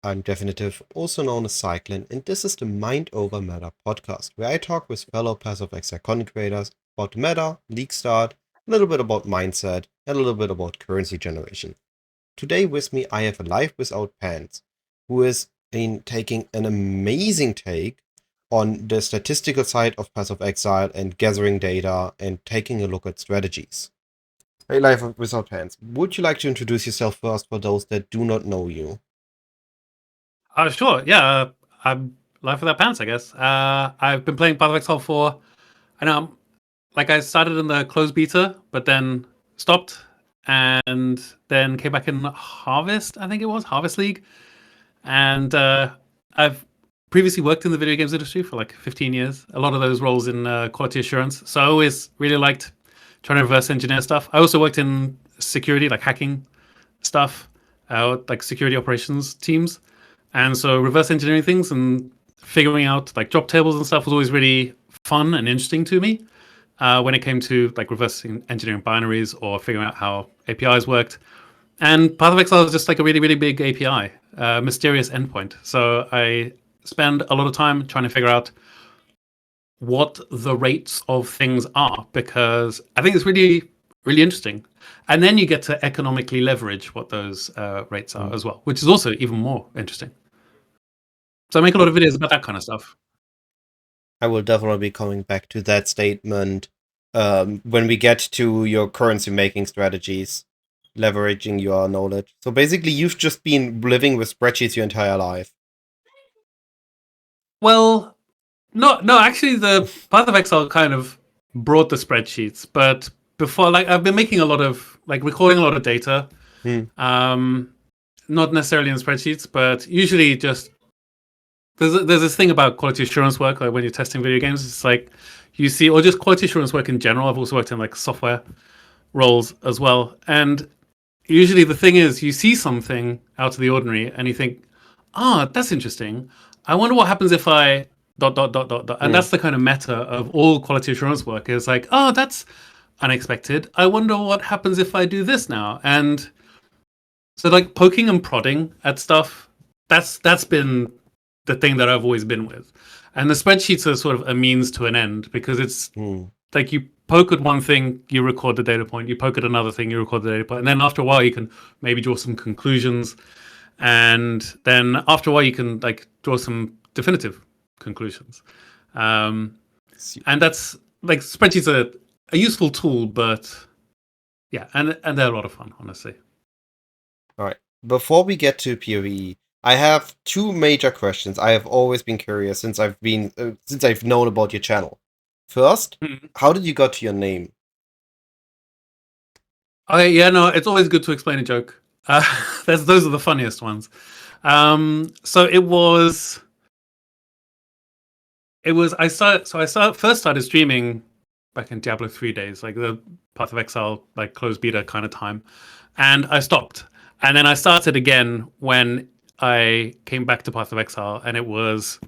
I'm Definitiv, also known as Cyclin, and this is the Mind Over Meta podcast, where I talk with fellow passive XR content creators about the meta, league start, a little bit about mindset, and a little bit about currency generation. Today with me I have a Life Without Pants, who is taking an amazing take on the statistical side of passive exile and gathering data and taking a look at strategies. Hey Life Without Pants, would you like to introduce yourself first for those that do not know you? Sure. Yeah, I'm Life Without Pants, I guess. I've been playing Path of Exile for, I know, I started in the closed beta, but then stopped, and then came back in Harvest, I think it was, Harvest League. And I've previously worked in the video games industry for like 15 years, a lot of those roles in quality assurance. So I always really liked trying to reverse engineer stuff. I also worked in security, like hacking stuff, like security operations teams. And so reverse engineering things and figuring out like job tables and stuff was always really fun and interesting to me when it came to like reversing engineering binaries or figuring out how APIs worked. And Path of Exile is just like a really, really big API, mysterious endpoint. So I spend a lot of time trying to figure out what the rates of things are, because I think it's really, really interesting. And then you get to economically leverage what those rates are as well, which is also even more interesting. So I make a lot of videos about that kind of stuff. I will definitely be coming back to that statement when we get to your currency making strategies, leveraging your knowledge. So basically, you've just been living with spreadsheets your entire life. Well, no, actually, the Path of Exile kind of brought the spreadsheets, but before, like, I've been making a lot of, like, recording a lot of data. Not necessarily in spreadsheets, but usually just there's this thing about quality assurance work, like when you're testing video games, it's like you see, or just quality assurance work in general. I've also worked in like software roles as well, and usually the thing is you see something out of the ordinary and you think, that's interesting. I wonder what happens if I ... And that's the kind of meta of all quality assurance work, is like, that's unexpected. I wonder what happens if I do this now. And so like poking and prodding at stuff, that's been the thing that I've always been with. And the spreadsheets are sort of a means to an end, because it's like you poke at one thing, you record the data point. You poke at another thing, you record the data point. And then after a while, you can maybe draw some conclusions. And then after a while, you can like draw some definitive conclusions. And that's like spreadsheets are a useful tool, but yeah, and they're a lot of fun, honestly. All right. Before we get to PoE, I have two major questions. I have always been curious since I've known about your channel. First, how did you got to your name? Okay, yeah, no, it's always good to explain a joke. Those are the funniest ones. So it was. I first started streaming back in Diablo 3 days, like the Path of Exile, like closed beta kind of time, and I stopped. And then I started again when I came back to Path of Exile, and it was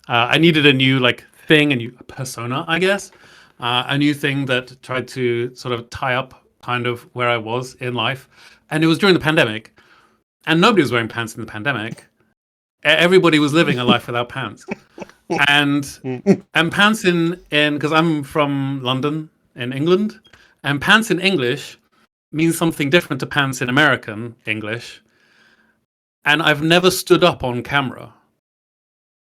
I needed a new like thing, a new persona, I guess, a new thing that tried to sort of tie up kind of where I was in life. And it was during the pandemic, and nobody was wearing pants in the pandemic. Everybody was living a life without pants. And pants in because I'm from London in England, and pants in English means something different to pants in American English. And I've never stood up on camera,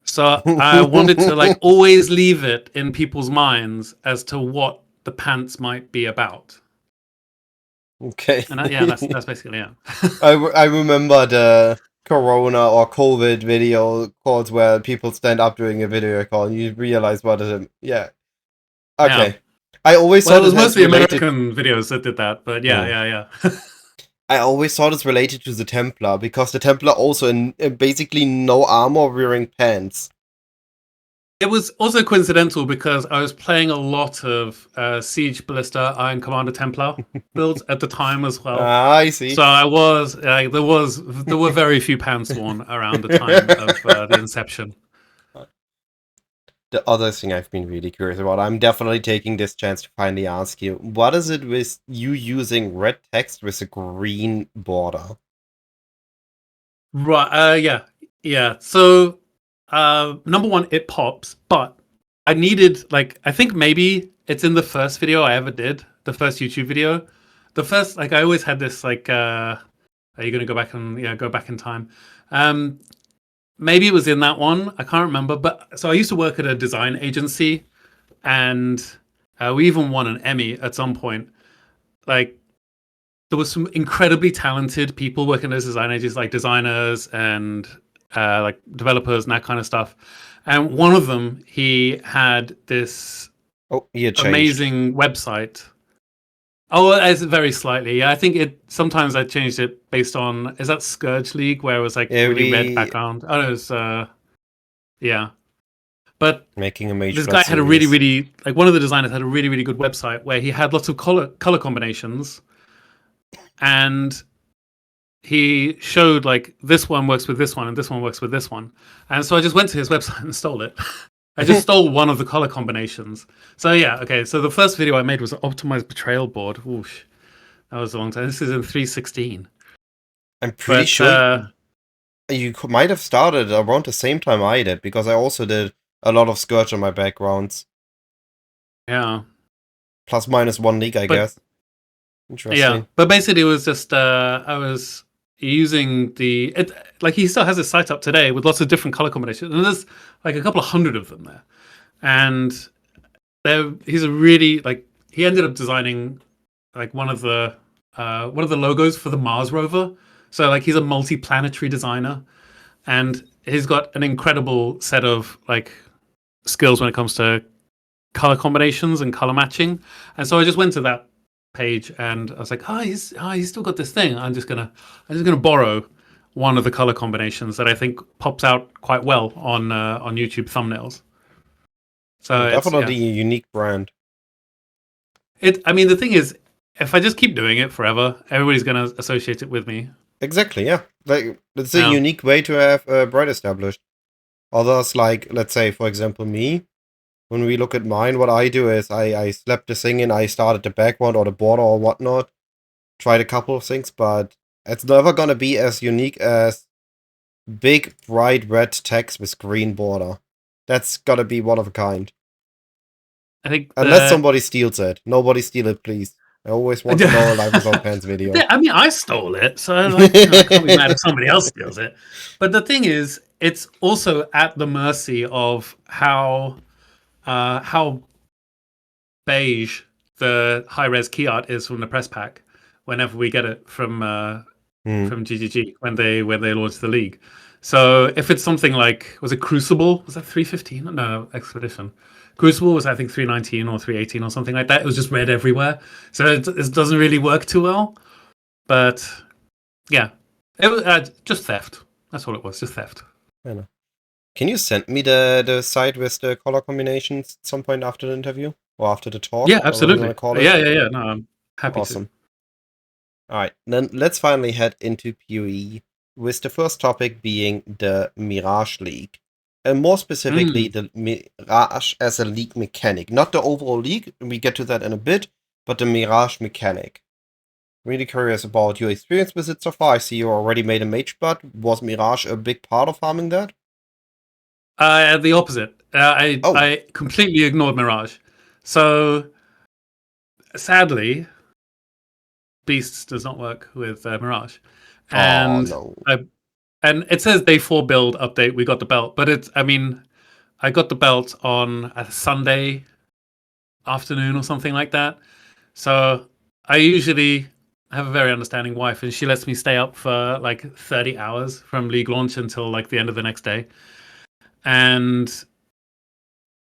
so I wanted to like always leave it in people's minds as to what the pants might be about. Okay. And that's basically it. I remember the Corona or COVID video calls where people stand up doing a video call and you realize what is it. Yeah. Okay. Yeah. I always thought it was mostly American videos that did that, but yeah. I always thought it's related to the Templar, because the Templar also in basically no armor, wearing pants. It was also coincidental because I was playing a lot of Siege, Ballista, Iron Commander, Templar builds at the time as well. I see. So I was there were very few pants worn around the time of the inception. The other thing I've been really curious about, I'm definitely taking this chance to finally ask you, what is it with you using red text with a green border? Right. Yeah. So, number one, it pops, but I needed I think maybe it's in the first video I ever did, the first YouTube video. The first, I always had this are you gonna go back and go back in time? Um, Maybe it was in that one. I can't remember. But so I used to work at a design agency, and we even won an Emmy at some point. Like there was some incredibly talented people working as design agencies, like designers and like developers and that kind of stuff. And one of them, he had this Oh, he had changed. amazing website. Oh, it's very slightly. Yeah, I think sometimes I changed it based on, is that Scourge League where it was like really red background? Oh, no, it's yeah. But making a Mage this Blood guy had a series. really one of the designers had a really good website where he had lots of color combinations, and he showed like this one works with this one and this one works with this one. And so I just went to his website and stole it. I just stole one of the color combinations. So yeah, okay. So the first video I made was an optimized betrayal board. Whoosh. That was a long time. This is in 3.16. I'm pretty sure you might have started around the same time I did, because I also did a lot of Scourge on my backgrounds. Yeah. Plus minus 1 league, I guess. Interesting. Yeah, but basically it was just I was using he still has his site up today with lots of different color combinations, and there's like a couple of hundred of them there. And he's a really he ended up designing like one of the logos for the Mars rover. So like he's a multi-planetary designer, and he's got an incredible set of like skills when it comes to color combinations and color matching. And so I just went to that page and I was like, he's still got this thing. I'm just gonna borrow one of the color combinations that I think pops out quite well on YouTube thumbnails. So definitely a unique brand. I mean, the thing is, if I just keep doing it forever, everybody's gonna associate it with me. Exactly, yeah. Like it's a unique way to have a brand established. Others, like let's say, for example, me. When we look at mine, what I do is I slapped the thing in, I started the background or the border or whatnot, tried a couple of things, but it's never gonna be as unique as big, bright red text with green border. That's gotta be one of a kind. I think unless somebody steals it. Nobody steal it, please. I always want to know a Life-Without-Pants video. I mean, I stole it, so I can't be mad if somebody else steals it. But the thing is, it's also at the mercy of how beige the high-res key art is from the press pack whenever we get it from GGG when they launch the league. So if it's something like, was it Crucible? Was that 315? No, Expedition. Crucible was I think 319 or 318 or something like that. It was just red everywhere, so it doesn't really work too well. But yeah, it was just theft. That's all it was, just theft. Can you send me the site with the color combinations at some point after the interview or after the talk? Yeah, absolutely. Yeah. No, I'm happy. Awesome. All right, then let's finally head into PoE with the first topic being the Mirage League. And more specifically, the Mirage as a league mechanic. Not the overall league, we get to that in a bit, but the Mirage mechanic. Really curious about your experience with it so far. I see you already made a Mage Blood. Was Mirage a big part of farming that? The opposite. I completely ignored Mirage. So, sadly, Beasts does not work with Mirage. And and it says day 4 build update, we got the belt. But I got the belt on a Sunday afternoon or something like that. So I usually have a very understanding wife, and she lets me stay up for like 30 hours from league launch until like the end of the next day. And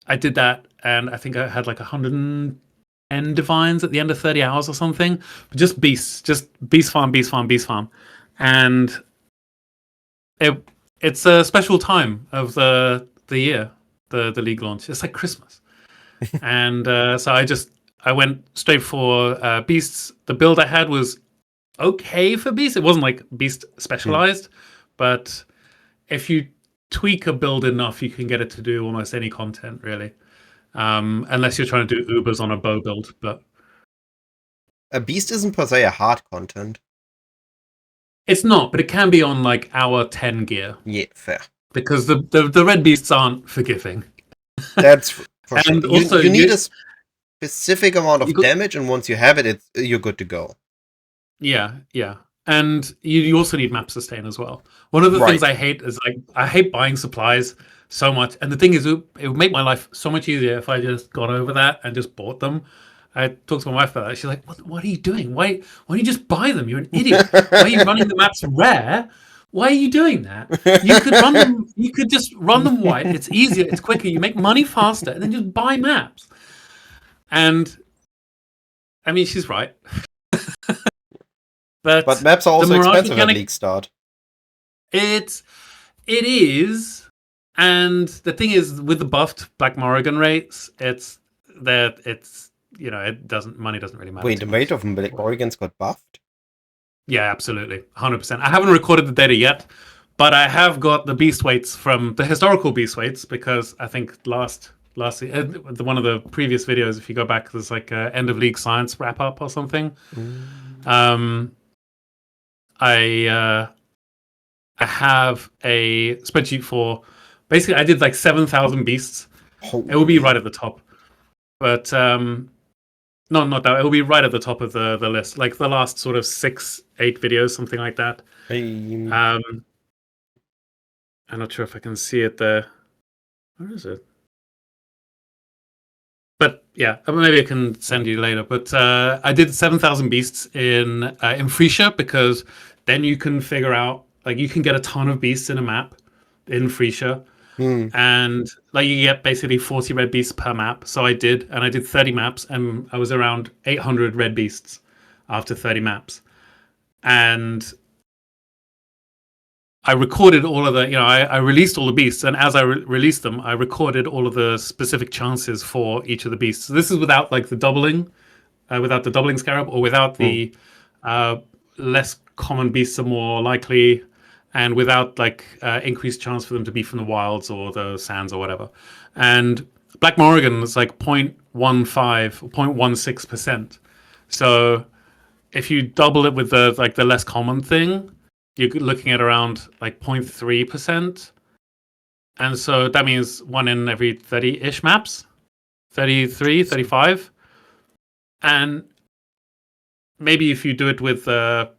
I did that, and I think I had like 110 divines at the end of 30 hours or something. But just beast farm. And it's a special time of the year, the league launch. It's like Christmas. And so I went straight for beasts. The build I had was okay for beasts. It wasn't like beast specialized, but if you tweak a build enough, you can get it to do almost any content, really. Unless you're trying to do Ubers on a bow build. But a beast isn't per se a hard content. It's not, but it can be on like our 10 gear. Yeah, fair. Because the red beasts aren't forgiving. That's for sure. And also, you need a specific amount of damage, and once you have it, you're good to go. Yeah. And you also need map sustain as well. One of the things I hate is I hate buying supplies so much. And the thing is, it would make my life so much easier if I just got over that and just bought them. I talked to my wife about that. She's like, what are you doing? Why don't you just buy them? You're an idiot. Why are you running the maps rare? Why are you doing that? You could run them. You could just run them white. It's easier. It's quicker. You make money faster, and then just buy maps. And I mean, she's right. But maps are also expensive at League Start. It is, and the thing is, with the buffed Black Morrigan rates, money doesn't really matter. Wait, the rate of Black Morrigans got buffed? Yeah, absolutely, 100%. I haven't recorded the data yet, but I have got the beast weights from the historical beast weights, because I think last one of the previous videos, if you go back, there's like a end of league science wrap up or something. I have a spreadsheet for, basically I did like 7,000 beasts. It will be right at the top, but no, not that. It will be right at the top of the list, like the last sort of 6-8 videos, something like that. I'm not sure if I can see it there. Where is it? But yeah, maybe I can send you later. But I did 7,000 beasts in Frisia, because then you can figure out, like, you can get a ton of beasts in a map in Frisia. And like you get basically 40 red beasts per map. So I did 30 maps, and I was around 800 red beasts after 30 maps. And I recorded all of the, I released all the beasts, and as I released them, I recorded all of the specific chances for each of the beasts. So this is without like the doubling, without the doubling scarab, or without the less common beasts are more likely, and without like increased chance for them to be from the wilds or the sands or whatever. And Black Morrigan is like 0.15 or 0.16%. So if you double it with the less common thing, you're looking at around like 0.3%. And so that means 1 in every 30-ish maps, 33, 35. And maybe if you do it with the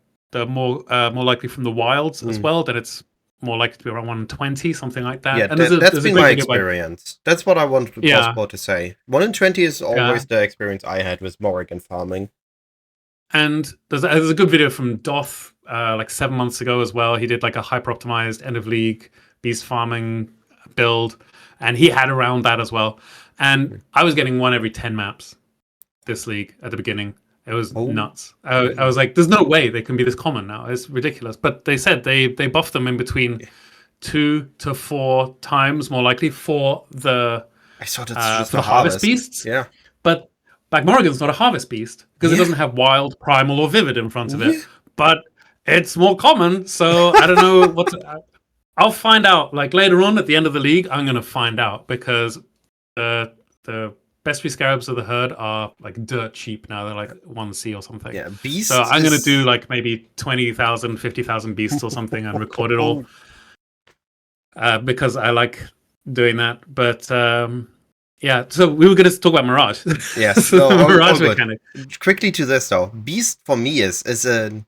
more likely from the wilds as well, then it's more likely to be around 120, something like that. Yeah, and that's been my experience. That's what I wanted to say. 1 in 20 is always the experience I had with Morrigan farming. And there's a good video from Doth like 7 months ago as well. He did like a hyper optimized end of league beast farming build, and he had around that as well. And I was getting 1 every 10 maps this league at the beginning. It was nuts. I was like, there's no way they can be this common now. It's ridiculous. But they said they buffed them in between 2 to 4 times more likely for the harvest beasts. Yeah. But Black Morrigan's not a harvest beast, because it doesn't have wild, primal, or vivid in front of it. But it's more common, so I don't know I'll find out. Like later on at the end of the league, I'm going to find out, because the best 3 scarabs of the herd are like dirt cheap now. They're like 1C or something. Yeah, beasts. So I'm going to do like maybe 20,000, 50,000 beasts or something and record it all, because I like doing that. But yeah, so we were going to talk about Mirage. Yes, so Mirage Mechanic. Quickly to this though, Beast for me is an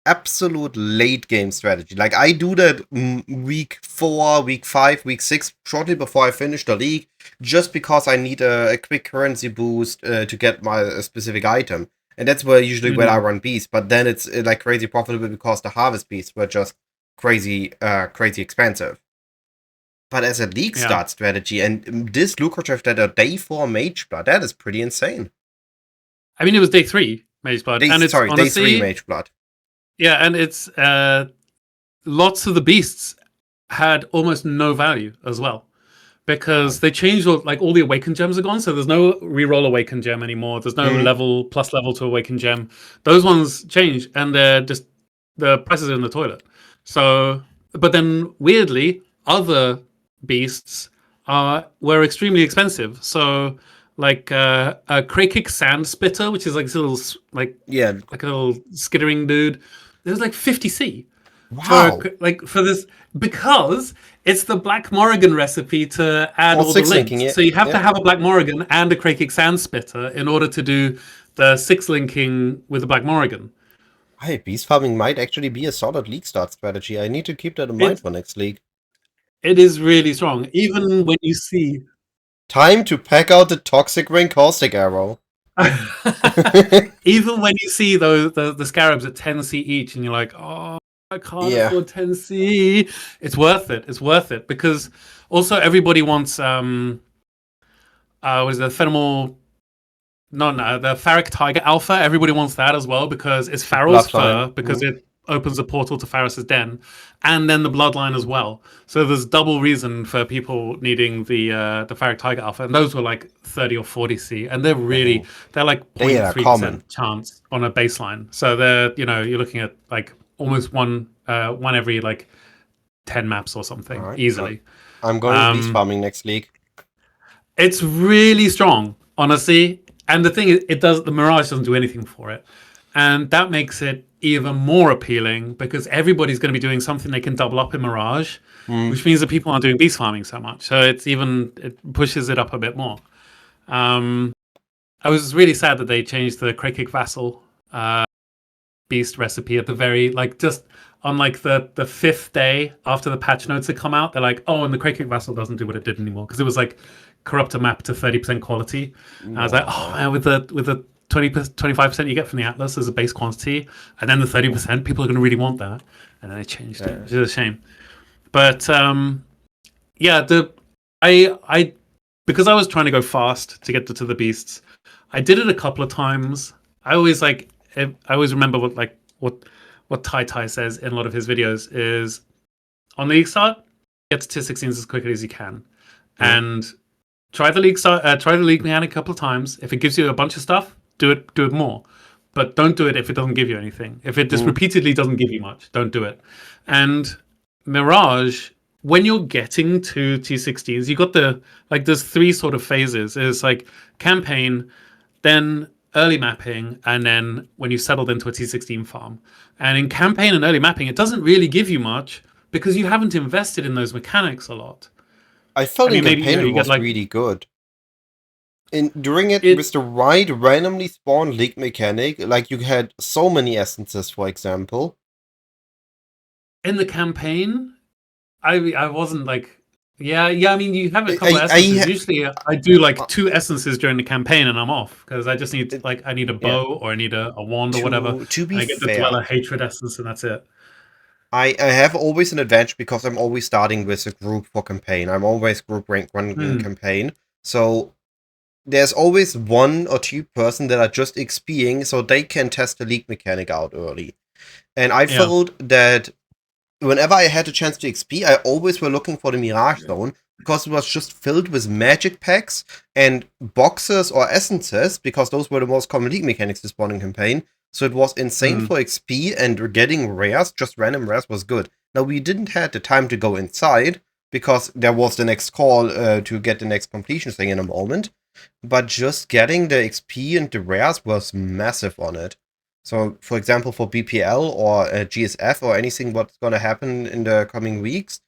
absolute late game strategy. Like I do that week 4, week 5, week 6, shortly before I finish the league, just because I need a quick currency boost to get my specific item, and that's where usually when I run Beast. But then it's like crazy profitable, because the harvest beasts were just crazy expensive. But as a league start strategy, and this lucrative that a day 4 Mage Blood, that is pretty insane. I mean, it was day 3 Mage Blood. Day 3 Mage Blood. Yeah, and it's lots of the beasts had almost no value as well, because they changed all the awakened gems are gone, so there's no reroll awakened gem anymore. There's no plus level to awakened gem. Those ones changed, and they're just the prices are in the toilet. So, but then weirdly, other beasts were extremely expensive. So like a Krakic Sand Spitter, which is like this little like a little skittering dude, there's like 50C. Wow. For this, because it's the Black Morrigan recipe to add all the links. Yeah. So you have to have a Black Morrigan and a Krakic Sand Spitter in order to do the 6 linking with the Black Morrigan. Hey, beast farming might actually be a solid league start strategy. I need to keep that in mind for next league. It is really strong, even when you see. Time to pack out the Toxic Ring Caustic Arrow. Even when you see the Scarabs at 10C each, and you're like, oh, I can't afford 10C. It's worth it. It's worth it because also everybody wants what is the Fenimore? No, the Farrick Tiger Alpha. Everybody wants that as well because it's Farrell's fur because it opens a portal to Farris's den, and then the Bloodline as well. So there's double reason for people needing the Farrick Tiger Alpha, and those were like 30 or 40C, and they're like 0.3% chance on a baseline. So they're you're looking at like almost one every like 10 maps or something easily. I'm going to beast farming next league. It's really strong, honestly. And the thing is, the Mirage doesn't do anything for it. And that makes it even more appealing because everybody's going to be doing something they can double up in Mirage, which means that people aren't doing beast farming so much. So it pushes it up a bit more. I was really sad that they changed the Krakic Vassal beast recipe at the very, just on the 5th day after the patch notes had come out. They're like, oh, and the Krakic Vassal doesn't do what it did anymore because it was like corrupt a map to 30% quality. And I was like, oh man, with the 25% you get from the Atlas as a base quantity, and then the 30%, people are going to really want that. And then they changed it, which is a shame. But I because I was trying to go fast to get to the beasts, I did it a couple of times. I always remember what Tai says in a lot of his videos is on the league start, get to tier 16s as quickly as you can, and try the league mechanic a couple of times. If it gives you a bunch of stuff, do it more. But don't do it if it doesn't give you anything. If it just repeatedly doesn't give you much, don't do it. And Mirage, when you're getting to T16s, you got there's 3 sort of phases. There's like campaign, then early mapping, and then when you settled into a T16 farm. And in campaign and early mapping, it doesn't really give you much because you haven't invested in those mechanics a lot. I felt in campaign it was really good. During it with the right randomly spawned league mechanic, like you had so many essences, for example. In the campaign, I wasn't like, I mean, you have a couple of essences. Usually I do like 2 essences during the campaign and I'm off because I just need I need a bow or I need a wand or whatever. To be I get fair, the Dweller Hatred essence and that's it. I have always an advantage because I'm always starting with a group for campaign. I'm always group rank 1 in campaign. So there's always 1 or 2 person that are just XPing so they can test the league mechanic out early. And I felt that whenever I had a chance to XP, I always were looking for the Mirage Zone because it was just filled with magic packs and boxes or essences because those were the most common league mechanics to spawn in campaign. So it was insane for XP, and getting rares, just random rares, was good. Now, we didn't have the time to go inside because there was the next call to get the next completion thing in a moment. But just getting the XP and the rares was massive on it. So, for example, for BPL or GSF or anything what's going to happen in the coming weeks,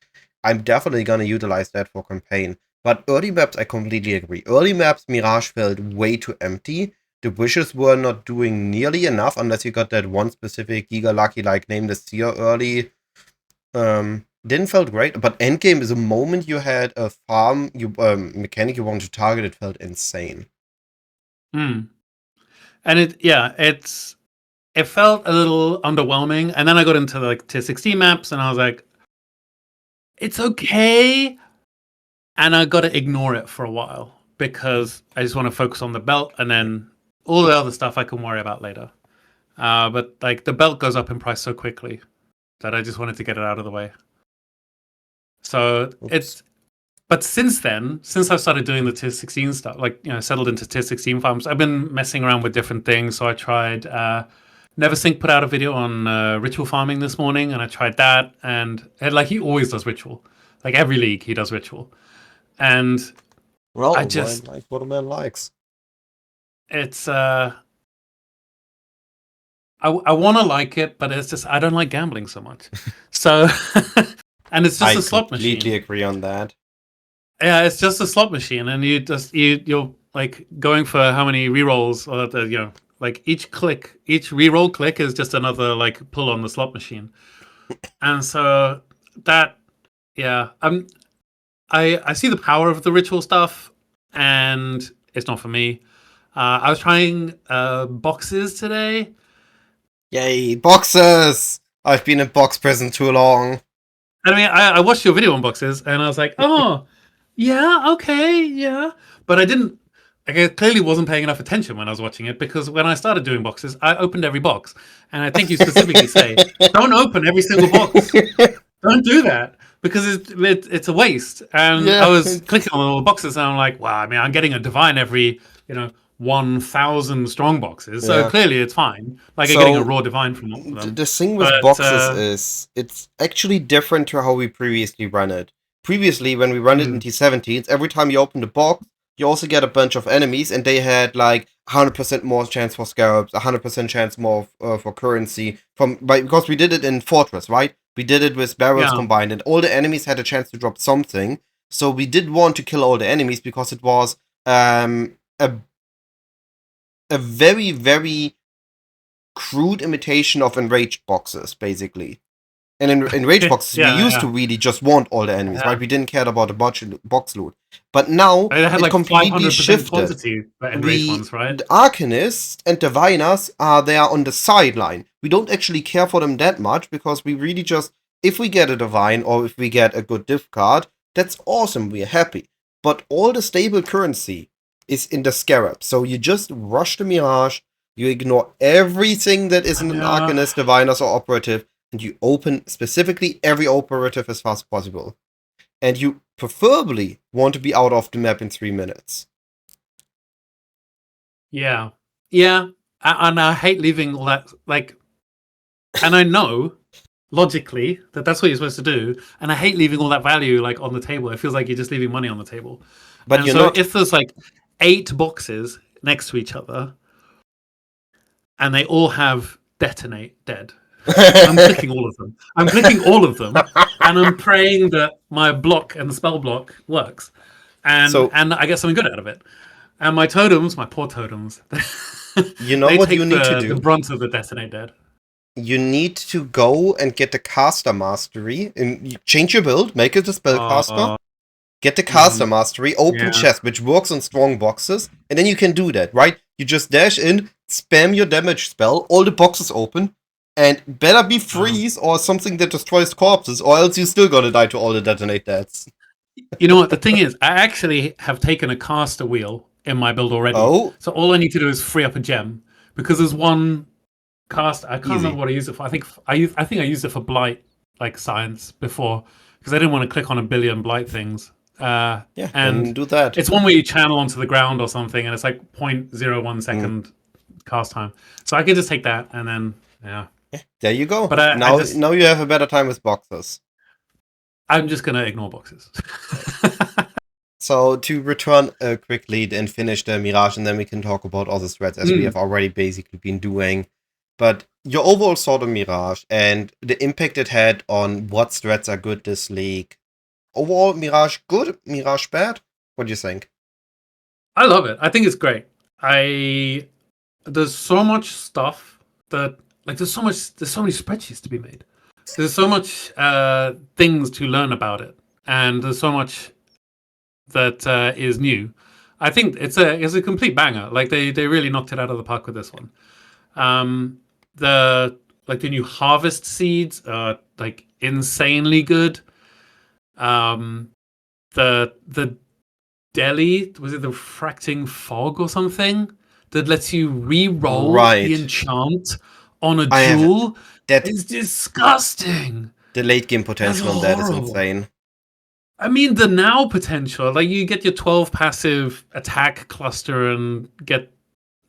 I'm definitely going to utilize that for campaign. But early maps, I completely agree. Early maps, Mirage felt way too empty. The wishes were not doing nearly enough unless you got that one specific Giga Lucky, like Name the Seer early. Didn't felt great, but endgame is a moment you had a farm mechanic you wanted to target. It felt insane. And it felt a little underwhelming. And then I got into tier 16 maps, and I was like, it's okay. And I got to ignore it for a while because I just want to focus on the belt, and then all the other stuff I can worry about later. But the belt goes up in price so quickly that I just wanted to get it out of the way. So but since then, since I've started doing the tier 16 stuff, settled into tier 16 farms, I've been messing around with different things. So I tried, Neversink put out a video on ritual farming this morning, and I tried that. And he always does ritual. Every league, he does ritual. And I just like what a man likes. It's I want to like it, but it's just I don't like gambling so much. So, and it's just I a slot completely machine. agree on that. Yeah, it's just a slot machine, and you're like going for how many rerolls, or like each reroll click is just another like pull on the slot machine, and so that yeah, I see the power of the ritual stuff, and it's not for me. I was trying boxes today. Yay, boxes! I've been in box prison too long. I mean, I watched your video on boxes, and I was like, oh, yeah, okay, yeah. But I didn't. Like, I clearly wasn't paying enough attention when I was watching it because when I started doing boxes, I opened every box, and I think you specifically say, don't open every single box. Don't do that because it's a waste. And I Yeah. was clicking on all the boxes, and I'm like, wow. I mean, I'm getting a divine every 1,000 strong boxes, so Yeah. clearly it's fine. Like I'm getting a So raw divine from all of them. the thing with But boxes is it's actually different to how we previously run it. Previously, when we run it in T17s, every time you open the box, you also get a bunch of enemies, and they had like 100% more chance for scarabs, 100% chance more for currency. Because we did it in Fortress, right? We did it with barrels yeah, combined, and all the enemies had a chance to drop something. So we did want to kill all the enemies because it was a very, very crude imitation of enraged boxes, basically. And in enraged boxes, we used yeah. to really just want all the enemies, Yeah. right? We didn't care about the box loot. But now, It had it like completely 500% shifted. quantity for enraged ones, right? The Arcanists and Diviners are there on the sideline. We don't actually care for them that much because we really just, if we get a Divine or if we get a good div card, that's awesome, we're happy. But all the stable currency is in the Scarab. So you just rush the Mirage, you ignore everything that isn't an Yeah. Arcanist, Diviners, or Operative, and you open specifically every Operative as fast as possible. And you preferably want to be out of the map in 3 minutes. Yeah. And I hate leaving all that, like, and I know logically that that's what you're supposed to do, and I hate leaving all that value like on the table. It feels like you're just leaving money on the table. But And you're so not. if there's like 8 boxes next to each other and they all have detonate dead, I'm clicking all of them. I'm clicking all of them, and I'm praying that my block and the spell block works, and So, I get something good out of it. And my totems, my poor totems, you know they what you take need to the do? brunt of the detonate dead. You need to go and get the caster mastery and you change your build, make it a spellcaster, get the caster mastery, open Yeah. chest, which works on strong boxes, and then you can do that, right? You just dash in, spam your damage spell, all the boxes open, and better be freeze or something that destroys corpses, or else you're still gonna die to all the detonate deaths. You know what? The thing is, I actually have taken a caster wheel in my build already. Oh, So all I need to do is free up a gem because there's one cast. I can't easy. remember what I used it for. I think I used it for blight, like science before, because I didn't want to click on a billion blight things. Yeah, And then do that. it's one where you channel onto the ground or something, and it's like 0.01 second cast time. So I could just take that and then There you go. But now you have a better time with boxes. I'm just gonna ignore boxes. So to return quickly and finish the Mirage, and then we can talk about other strats as we have already basically been doing. But your overall thought on Mirage and the impact it had on what strats are good this league. Overall, Mirage good, Mirage bad? What do you think? I love it. I think it's great. There's so much stuff that there's so many spreadsheets to be made. There's so much things to learn about it, and there's so much that is new. I think it's a complete banger. Like they really knocked it out of the park with this one. The new harvest seeds are like insanely good. The Deli, was it the refracting fog or something that lets you re-roll the enchant on a jewel? It's disgusting. The late game potential on that is insane. I mean, the now potential, like you get your 12 passive attack cluster and get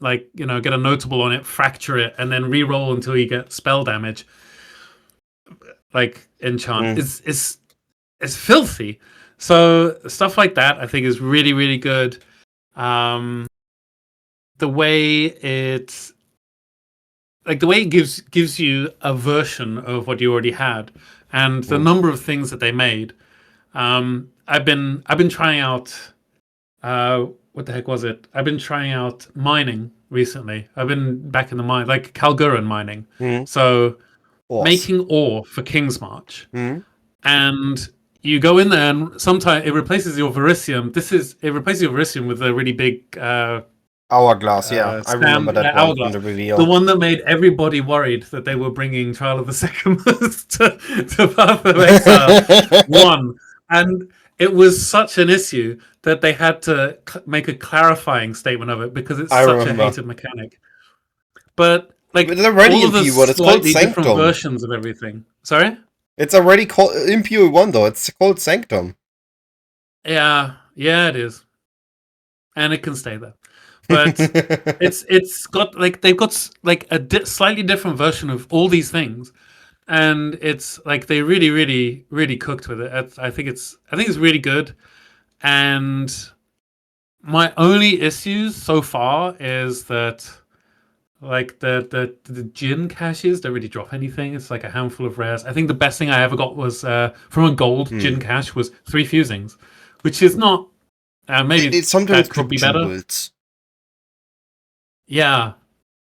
get a notable on it, fracture it, and then re-roll until you get spell damage. Like enchant is filthy. So stuff like that I think is really, really good. The way like the way it gives you a version of what you already had, and the number of things that they made. I've been trying out. What the heck was it? I've been trying out mining recently. I've been back in the mine, like Kalguran mining. So making ore for Kingsmarch, and you go in there, and sometimes it replaces your Verisium. It replaces your Verisium with a really big Hourglass. Yeah, I remember that one Hourglass. from the reveal. The one that made everybody worried that they were bringing Trial of the Sycamores to Path of Exile 1, and it was such an issue that they had to make a clarifying statement of it because it's such a hated mechanic. But like it's already all of the Impure, it's called different Sanctum. versions of everything. Sorry? It's already called Impure 1 though. It's called Sanctum. Yeah, it is. And it can stay there. But it's got like they've got like a slightly different version of all these things. And it's like they really cooked with it. I think it's really good. And my only issues so far is that like the gin caches don't really drop anything. It's like a handful of rares. I think the best thing I ever got was from a gold gin cache was 3 fusings, which is not maybe it sometimes that could be better. Jewels. Yeah.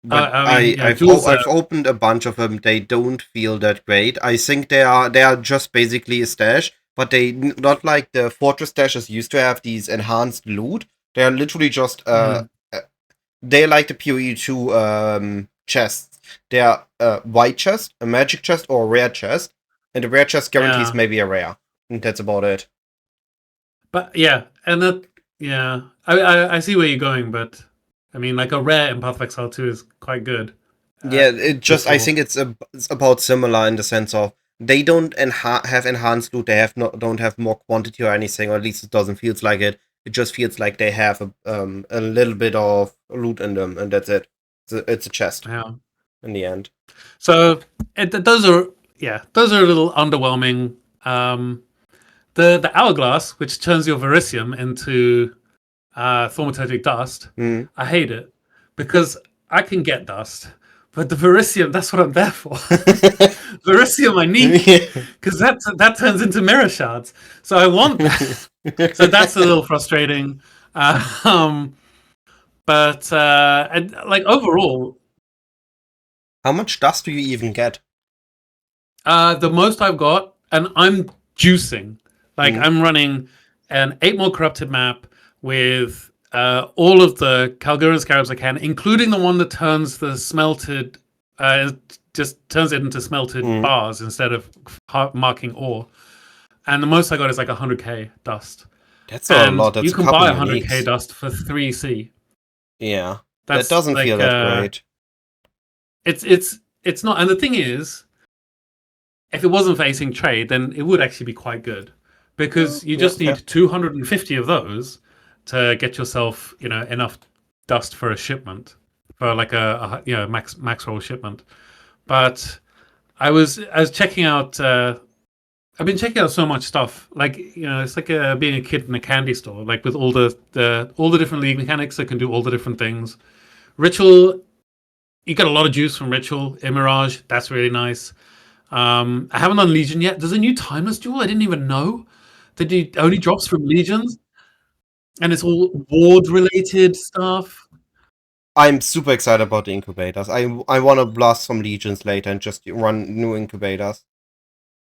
But I've opened a bunch of them. They don't feel that great. I think they are just basically a stash, but they not like the Fortress stashes used to have these enhanced loot. They are literally just they're like the PoE2 chests. They are a white chest, a magic chest, or a rare chest, and the rare chest guarantees maybe a rare. And that's about it. But yeah, and I see where you're going, but I mean, like a rare in Path of Exile 2 is quite good. Yeah, I think it's about similar in the sense of they don't have enhanced loot. They don't have more quantity or anything, or at least it doesn't feel like it. It just feels like they have a little bit of loot in them, and that's it. It's a chest. Yeah. In the end. So those are a little underwhelming. The Hourglass, which turns your Verisium into thaumaturgic dust, I hate it because I can get dust, but the Verisium, that's what I'm there for. Verisium I need because that turns into mirror shards, so I want that. So that's a little frustrating, but like overall, how much dust do you even get? The most I've got, and I'm juicing, like I'm running an 8 more corrupted map with all of the Kalguran Scarabs I can, including the one that turns the smelted, just turns it into smelted bars instead of marking ore. And the most I got is like 100k dust. That's a lot. That's you can buy 100k dust for 3C. Yeah, that doesn't feel that great. It's not, and the thing is, if it wasn't facing trade, then it would actually be quite good because you just need 250 of those to get yourself, enough dust for a shipment, for like a max roll shipment. But I was checking out. I've been checking out so much stuff. Like it's like being a kid in a candy store. Like with all the different league mechanics that can do all the different things. Ritual, you get a lot of juice from Ritual in Mirage. That's really nice. I haven't done Legion yet. There's a new timeless jewel. I didn't even know that it only drops from Legions, and it's all ward-related stuff. I'm super excited about the incubators. I want to blast some Legions later and just run new incubators.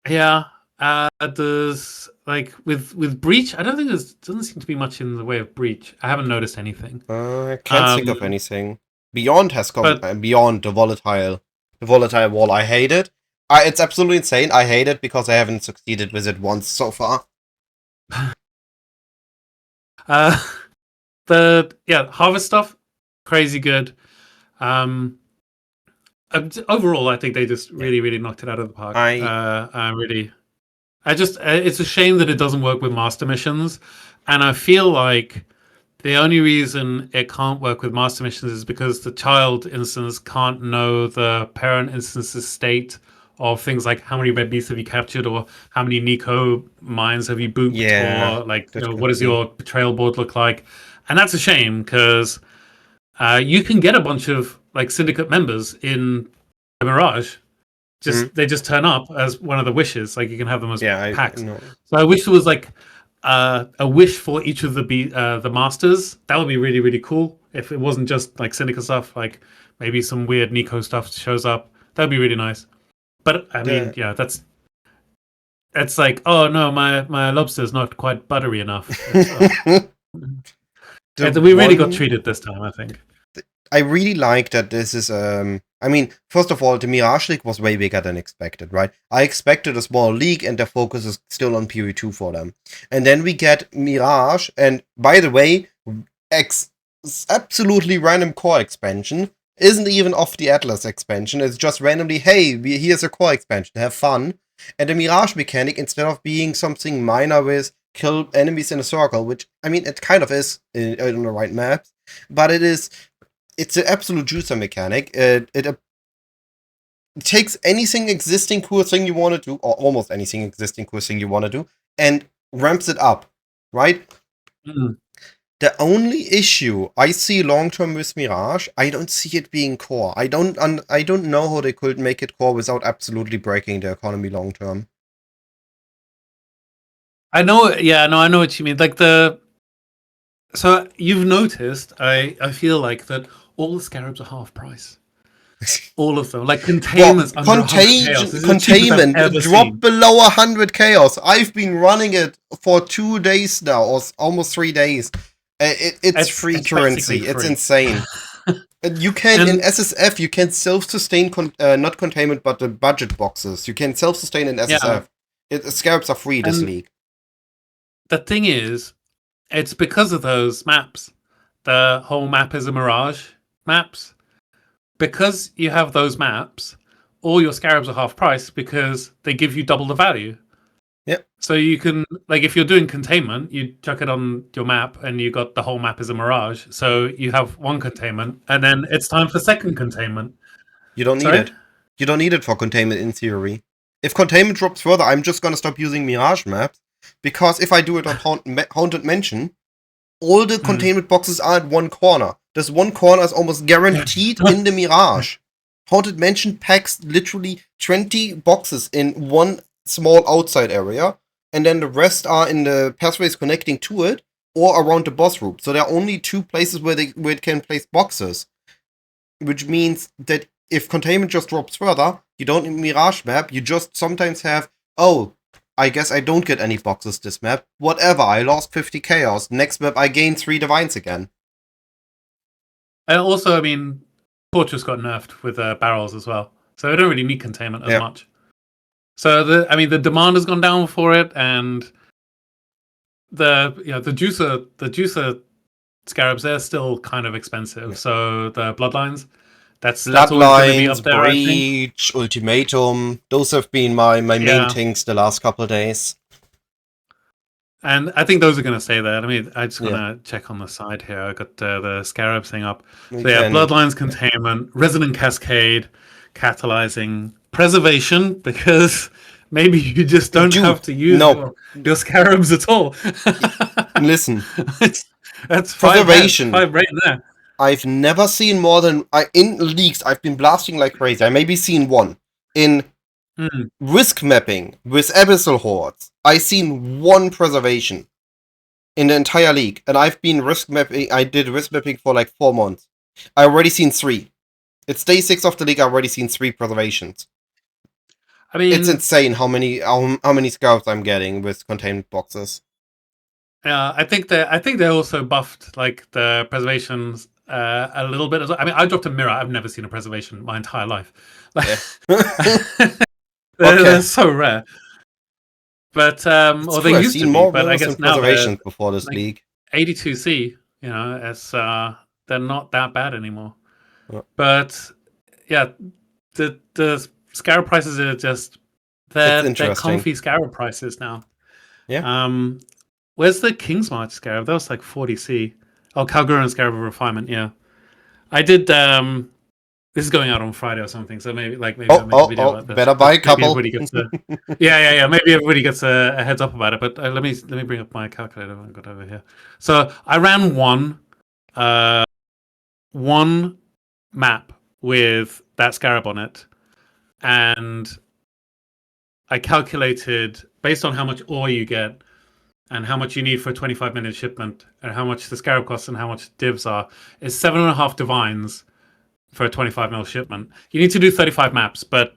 Yeah, there's like with Breach. I don't think doesn't seem to be much in the way of Breach. I haven't noticed anything. I can't think of anything. Beyond has come. Beyond the volatile wall. I hate it. It's absolutely insane. I hate it because I haven't succeeded with it once so far. The harvest stuff, crazy good. Overall, I think they just really knocked it out of the park. It's a shame that it doesn't work with master missions, and I feel like the only reason it can't work with master missions is because the child instance can't know the parent instance's state of things like how many red beasts have you captured, or how many Nico mines have you booped, or like what does your betrayal board look like. And that's a shame because you can get a bunch of like syndicate members in the Mirage. They just turn up as one of the wishes. Like you can have them as packs. So I wish there was like a wish for each of the masters. That would be really, really cool. If it wasn't just like syndicate stuff, like maybe some weird Nico stuff shows up. That would be really nice. But I mean, yeah, that's like, oh no, my lobster's not quite buttery enough. We really got treated this time, I think. I really like that this is, I mean, first of all, the Mirage League was way bigger than expected, right? I expected a small league and their focus is still on PvE2 for them. And then we get Mirage, and by the way, absolutely random core expansion. Isn't even off the Atlas expansion, it's just randomly, hey, here's a core expansion, have fun. And the Mirage mechanic, instead of being something minor with kill enemies in a circle, which, I mean, it kind of is on the right maps, but it's an absolute juicer mechanic. It takes anything existing cool thing you want to do, or almost anything existing cool thing you want to do, and ramps it up, right? Mm. The only issue I see long-term with Mirage, I don't see it being core. I don't know how they could make it core without absolutely breaking the economy long-term. I know, yeah, no, I know what you mean. Like so you've noticed, I feel like that all the Scarabs are half price. All of them, like containments. Well, containment dropped below 100 chaos. I've been running it for 2 days now, or almost 3 days. It's free currency. It's insane. You can in SSF. You can self-sustain, not containment, but the budget boxes. You can self-sustain in SSF. Scarabs are free this league. The thing is, it's because of those maps. The whole map is a Mirage maps. Because you have those maps, all your Scarabs are half price because they give you double the value. Yep. So you can, like, if you're doing containment, you chuck it on your map and you got the whole map as a Mirage. So you have one containment and then it's time for second containment. You don't need it. You don't need it for containment in theory. If containment drops further, I'm just going to stop using Mirage maps. Because if I do it on Haunted Mansion, all the containment boxes are at one corner. This one corner is almost guaranteed in the Mirage. Haunted Mansion packs literally 20 boxes in one small outside area, and then the rest are in the pathways connecting to it or around the boss room. So there are only 2 places where it can place boxes. Which means that if containment just drops further, you don't need Mirage map, you just sometimes have, oh, I guess I don't get any boxes this map. Whatever, I lost 50 chaos. Next map, I gain 3 divines again. And also, I mean, Fortress got nerfed with barrels as well. So I don't really need containment as much. So, the demand has gone down for it, and the juicer Scarabs, they're still kind of expensive. So the Bloodlines, that's always going to be up there, Breach, Ultimatum, those have been my main things the last couple of days. And I think those are going to stay there. I mean, I just want to check on the side here. I got the Scarab thing up. So Bloodlines, Containment, Resonant Cascade, Catalyzing, Preservation, because maybe you just don't have to use your Scarabs at all. Listen, that's Preservation. 5 right there. I've never seen more than in leagues. I've been blasting like crazy. I maybe seen 1 in risk mapping with Abyssal Hordes. I seen 1 preservation in the entire league, and I've been risk mapping. I did risk mapping for like 4 months. I already seen 3. It's day 6 of the league. I've already seen 3 preservations. I mean, it's insane how many scouts I'm getting with containment boxes. Yeah, I think they also buffed like the preservations a little bit as well. I mean, I dropped a mirror. I've never seen a preservation my entire life. They're so rare. But or they used to be, more but I guess now preservations before this league. 82C, you know, it's they're not that bad anymore. But yeah, the Scarab prices are just they're comfy Scarab prices now. Yeah. Where's the Kingsmarch Scarab? That was like 40C. Oh, Calguran Scarab of Refinement. Yeah, I did. This is going out on Friday or something, so maybe I'll make a video about this. Better buy a couple. Maybe Maybe everybody gets a heads up about it. But let me bring up my calculator I've got over here. So I ran one map with that Scarab on it, and I calculated based on how much ore you get and how much you need for a 25-minute shipment and how much the Scarab costs and how much divs are, is 7.5 divines for a 25 mil shipment. You need to do 35 maps, but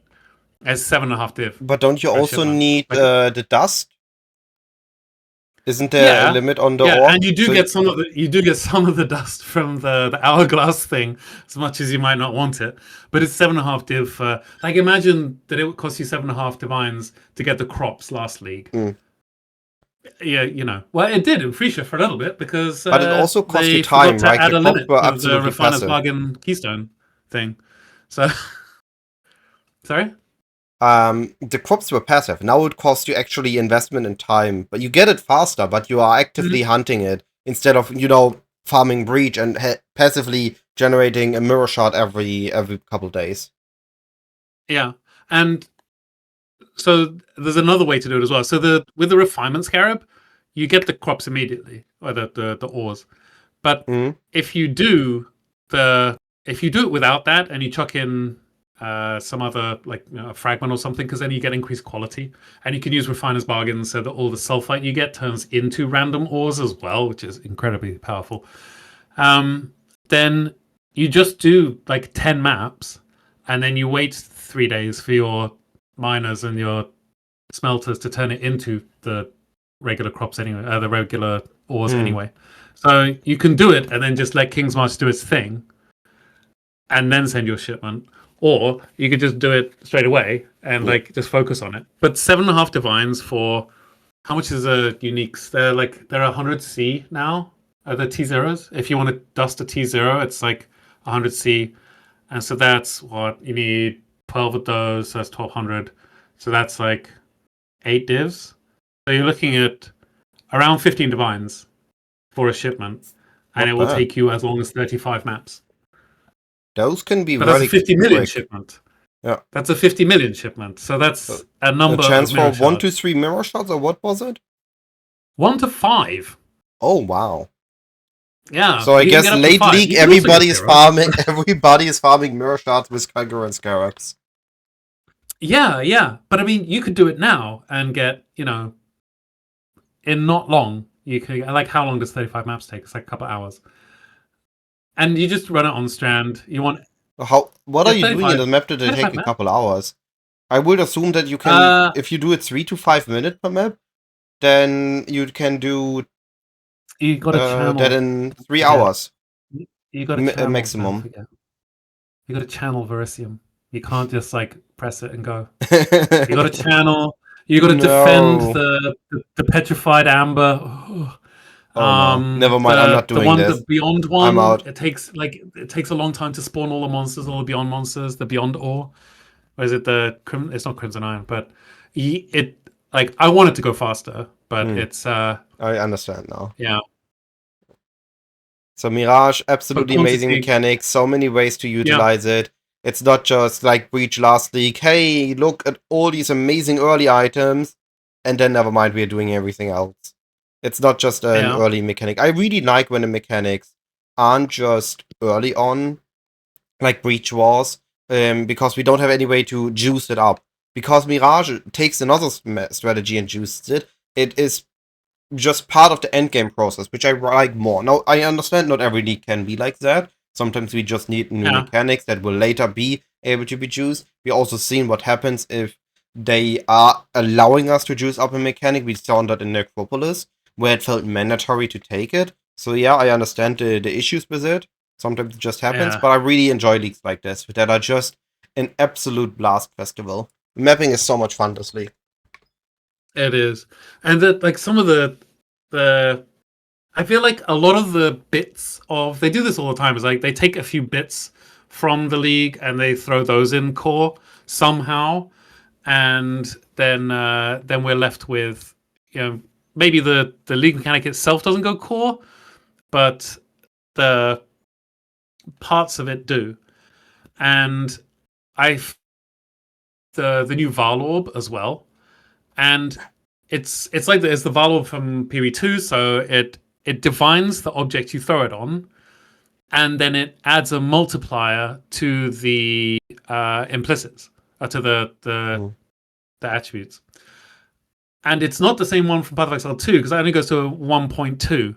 it's 7.5 div. But don't you also shipment. need the dust? Isn't there a limit on the ore? And you do get some of the dust from the hourglass thing, as much as you might not want it. But it's 7.5 div. Like imagine that it would cost you 7.5 divines to get the crops last league. Yeah, you know. Well, it did in Freesia for a little bit because. But it also cost you time, right? Add the a limit were to the absolutely Refiner's passive. Bargain Keystone thing. So, sorry. The crops were passive. Now it costs you actually investment and time, but you get it faster. But you are actively hunting it instead of farming breach and passively generating a mirror shot every couple days. Yeah, and so there's another way to do it as well. So with the refinement scarab, you get the crops immediately, or the ores. But if you do it without that and you chuck in some other a fragment or something, because then you get increased quality, and you can use refiner's bargains so that all the sulfite you get turns into random ores as well, which is incredibly powerful. Then you just do 10 maps, and then you wait 3 days for your miners and your smelters to turn it into the regular crops anyway, the regular ores anyway. So you can do it and then just let Kingsmarch do its thing and then send your shipment. Or you could just do it straight away and just focus on it. But 7.5 divines for how much is a uniques? They're 100C now. The T0s. If you want to dust a T0, it's 100C. And so that's what you need 12 of those, so that's 1200. So that's 8 divs. So you're looking at around 15 divines for a shipment. And it will take you as long as 35 maps. Those can be but really that's a 50 million quick. Shipment. Yeah. That's a 50 million shipment. So that's a number of chance of for 1 to 3 mirror shots, or what was it? 1 to 5. Oh wow. Yeah. So I guess late league everybody is farming mirror shots with Congo and Scarabs. Yeah. But I mean, you could do it now and get, in not long, you can how long does 35 maps take? It's a couple hours. And you just run it on Strand. You want what are you doing in the map that it take a couple hours? I would assume that you can if you do it 3 to 5 minutes per map, then you can do that in 3 hours. You got a maximum. You got to channel Verisium. You can't just press it and go. You got to channel. You got to defend the petrified amber. No. Never mind. I'm not doing this. The Beyond one. I'm out. It takes a long time to spawn all the monsters, all the Beyond monsters. The Beyond ore, or is it it's not Crimson Iron, but I want it to go faster, but it's. I understand now. Yeah. So Mirage, absolutely amazing mechanics. So many ways to utilize it. It's not just like Breach last league. Hey, look at all these amazing early items, and then never mind, we're doing everything else. It's not just an early mechanic. I really like when the mechanics aren't just early on, like Breach was, because we don't have any way to juice it up. Because Mirage takes another strategy and juices it. It is just part of the endgame process, which I like more. Now, I understand not every league can be like that. Sometimes we just need new mechanics that will later be able to be juiced. We also seen what happens if they are allowing us to juice up a mechanic. We saw that in Necropolis, where it felt mandatory to take it. So yeah, I understand the issues with it. Sometimes it just happens, but I really enjoy leagues like this that are just an absolute blast festival. Mapping is so much fun this league. It is, and that some of the I feel like a lot of the bits of they do this all the time. Is they take a few bits from the league and they throw those in core somehow, and then we're left with maybe the league mechanic itself doesn't go core, but the parts of it do. And the new Val Orb as well. And it's the Val Orb from PV2, so it defines the object you throw it on, and then it adds a multiplier to the implicits, to the attributes. And it's not the same one from Path of Exile 2, because that only goes to 1.2.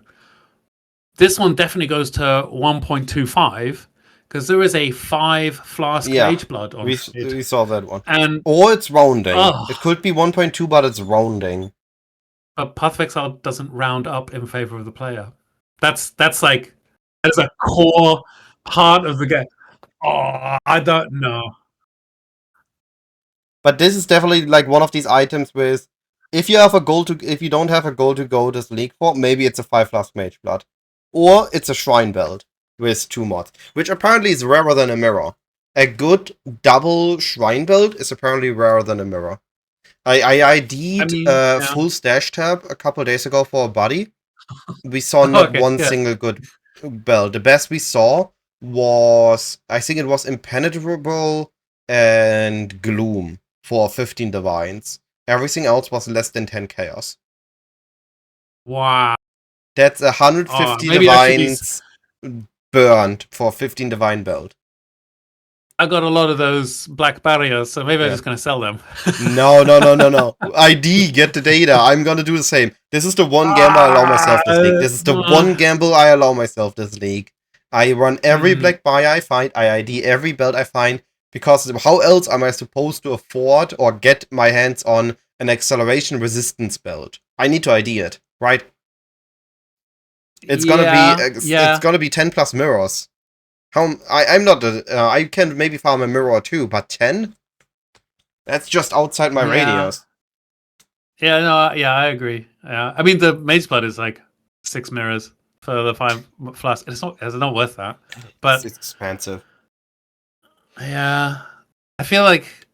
This one definitely goes to 1.25, because there is a 5 flask mage blood on it. We saw that one. Or it's rounding. It could be 1.2, but it's rounding. But Path of Exile doesn't round up in favor of the player. That's a core part of the game. Oh, I don't know. But this is definitely like one of these items with, if you don't have a goal to go this league for, maybe it's a 5 flask mage blood. Or it's a shrine belt with 2 mods, which apparently is rarer than a mirror. A good double shrine belt is apparently rarer than a mirror. I ID'd full stash tab a couple days ago for a buddy. We saw not one single good belt. The best we saw was, I think it was Impenetrable and Gloom for 15 divines. Everything else was less than 10 chaos. Wow. That's 150 divines burned for 15 divine belt. I got a lot of those black barriers, so maybe I'm just going to sell them. No. ID, get the data. I'm going to do the same. This is the one gamble I allow myself this league. This is the one gamble I allow myself this league. I run every black barrier I find. I ID every belt I find. Because how else am I supposed to afford or get my hands on an acceleration resistance belt? I need to ID it, right? It's gonna be 10 plus mirrors. I'm not I can maybe farm a mirror or 2, but 10? That's just outside my radius. I agree. Yeah, I mean the mage blood is like 6 mirrors for the 5 flasks. It's not worth that, but it's expensive. Yeah, I feel like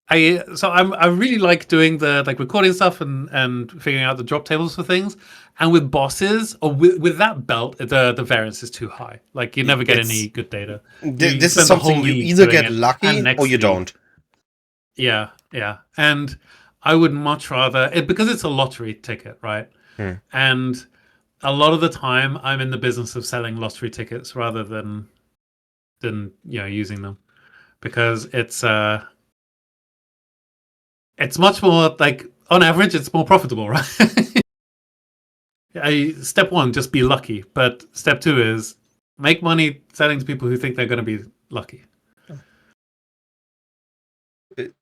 I really like doing the recording stuff and figuring out the drop tables for things. And with bosses or with that belt, the variance is too high. Like you never get any good data. This is something you either get lucky or you don't. Yeah. And I would much rather because it's a lottery ticket, right? And a lot of the time, I'm in the business of selling lottery tickets rather than using them, because it's much more like on average it's more profitable, right? Step 1, just be lucky, but step 2 is make money selling to people who think they're going to be lucky.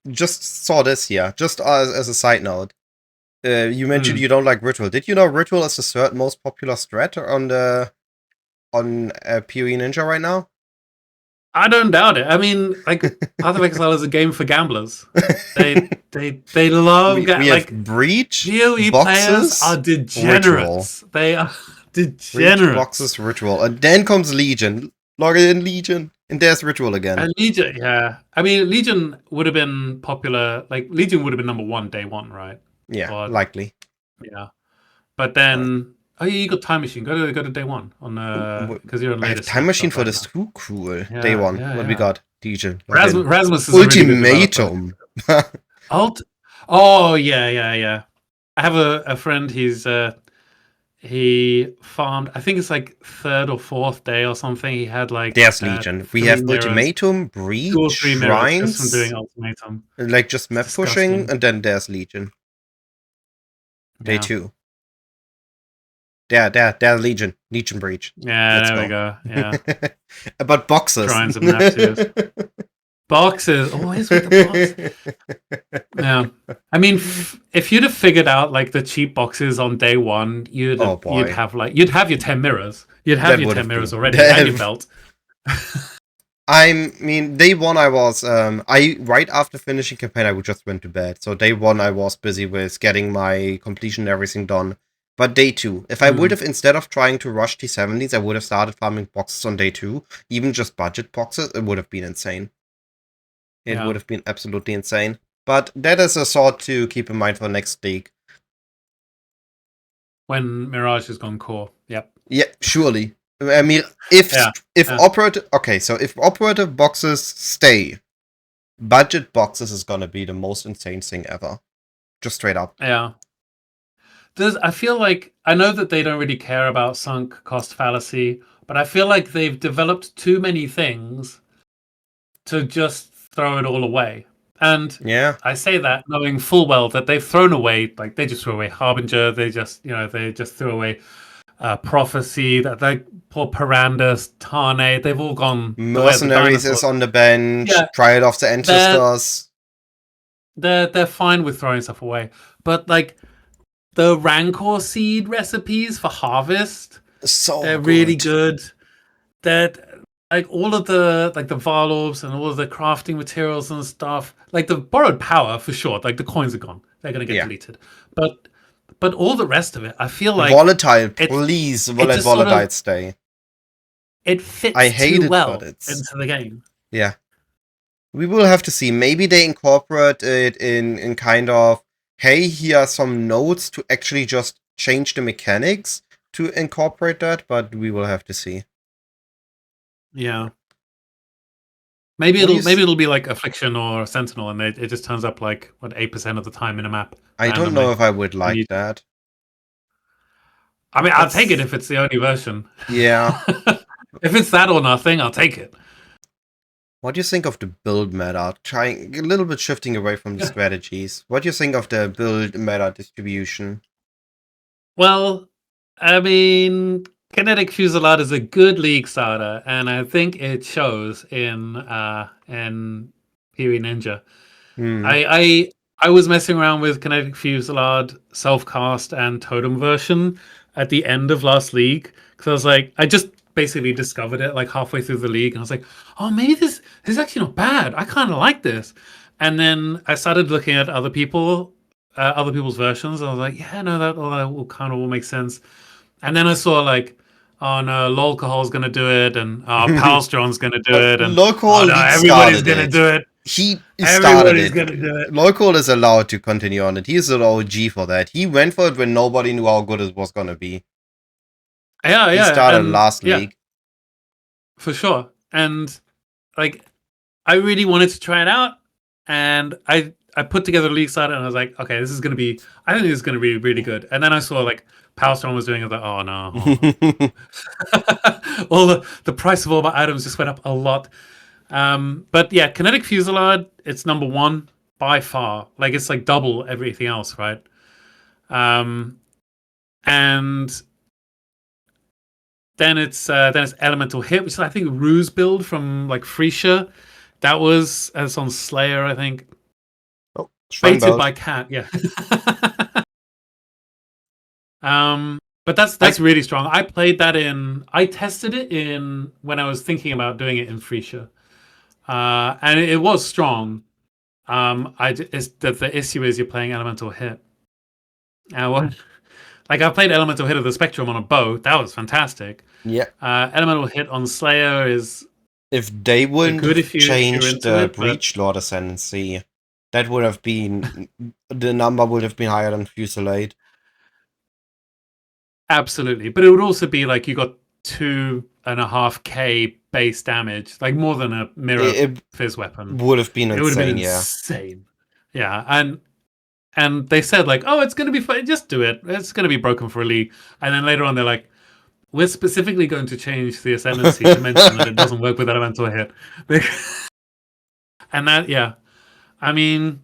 Just saw this here, just as a side note. You mentioned you don't like Ritual. Did you know Ritual is the 3rd most popular strat on PoE Ninja right now? I don't doubt it. I mean, like, Path of Exile is a game for gamblers. They love we have Breach. PoE players are degenerates. Ritual. They are degenerates. Breach, Boxes, Ritual, and then comes Legion. Log in Legion, and there's Ritual again. And Legion, yeah. I mean, Legion would have been popular. Like Legion would have been number 1 day 1, right? Yeah, likely. Yeah, but then. Oh, yeah, you got Time Machine. Go to day 1 on because you're on latest. Time Machine for this too cool. Yeah, day 1. What we got? Legion. Rasmus is Ultimatum. Oh yeah. I have a friend. He farmed. I think it's like 3rd or 4th day or something. He had like. There's Legion. We have Ultimatum, Breach, 2 or 3 Shrines. Just from doing Ultimatum. Like just map pushing, and then there's Legion. Day 2. There's Legion. Legion Breach. Yeah, there we go. Yeah. But boxes. Shrines of Neptunes. Boxes. Always with the box. Yeah. I mean, if you'd have figured out like the cheap boxes on day 1, you'd have your 10 mirrors. You'd have your 10 mirrors already and your belt. I mean, day 1 I was right after finishing campaign I just went to bed. So day 1 I was busy with getting my completion and everything done. But day 2, if I would have, instead of trying to rush T70s, I would have started farming boxes on day 2, even just budget boxes, it would have been insane. It would have been absolutely insane. But that is a thought to keep in mind for next league. When Mirage has gone core, yep. Yeah, surely. I mean, if operative boxes stay, budget boxes is gonna be the most insane thing ever. Just straight up. Yeah. I feel like I know that they don't really care about sunk cost fallacy, but I feel like they've developed too many things to just throw it all away. And Yeah. I say that knowing full well that they've thrown away, like they just threw away Harbinger, they just threw away Prophecy, that like poor Parandus, Tane, they've all gone the way of the Mercenaries is dinosaurs. on the bench. Yeah, Pride of the they're Ancestors. they're fine with throwing stuff away, but like the Rancor seed recipes for harvest, So they're good. really good. That like all of the like the Varlorbs and all of the crafting materials and stuff, like the borrowed power for sure. Like the coins are gone; they're gonna get deleted. But all the rest of it, I feel like Volatile, please let just sort Volatile of, stay. it fits I hate too it, well but it's into the game. yeah. We will have to see. Maybe they incorporate it in kind of, hey, here are some notes to actually just change the mechanics to incorporate that, but we will have to see. Yeah. Maybe it'll be like Affliction or Sentinel, and it just turns up like 8% of the time in a map. I don't know if I would like that. I mean, I'll take it if it's the only version. Yeah. If it's that or nothing, I'll take it. What do you think of the build meta? Trying a little bit shifting away from the strategies. What do you think of the build meta distribution? Well, I mean, Kinetic Fusillade is a good league starter, and I think it shows in Piri Ninja. I was messing around with Kinetic Fusillade, Self-Cast, and Totem version at the end of last league, because I was like, I just basically discovered it like halfway through the league, and I was like, oh, maybe this is actually not bad. I kind of like this. And then I started looking at other people's versions, and I was like, yeah, no, that will kind of all make sense. And then I saw like, oh no, Lolcohol's gonna do it, and Palstron's gonna do it, and Lolcohol, no, everybody's gonna do it. He started it. Gonna do it. Lolcohol is allowed to continue on it. He's an OG for that. He went for it when nobody knew how good it was gonna be. Yeah, he started last league. For sure. And like, I really wanted to try it out, and I put together a league starter, and I was like, okay, I think this is gonna be really good. And then I saw like Palstron was doing it, like, oh no. All the price of all my items just went up a lot. But yeah, Kinetic Fusillade, it's number one by far. Like, it's like double everything else, right? And then it's Elemental Hit, which is, I think, Ruse build from like Freesia. That was as on Slayer, I think. Oh, baited by Cat, yeah. But that's really strong. I tested it in when I was thinking about doing it in Freesia, and it was strong. The issue is you're playing Elemental Hit. Like, I played Elemental Hit of the Spectrum on a bow. That was fantastic. Yeah. Elemental Hit on Slayer is... If they wouldn't have changed the Breach Lord Ascendancy, that would have been... the number would have been higher than Fusillade. Absolutely. But it would also be like you got 2.5k base damage. Like, more than a mirror fizz weapon. Would have been insane, it would have been insane. Yeah, and they said, like, oh, it's going to be fun. Just do it. It's going to be broken for a league. And then later on, they're like, we're specifically going to change the Ascendancy to mention that it doesn't work with Elemental Hit. And that, yeah. I mean,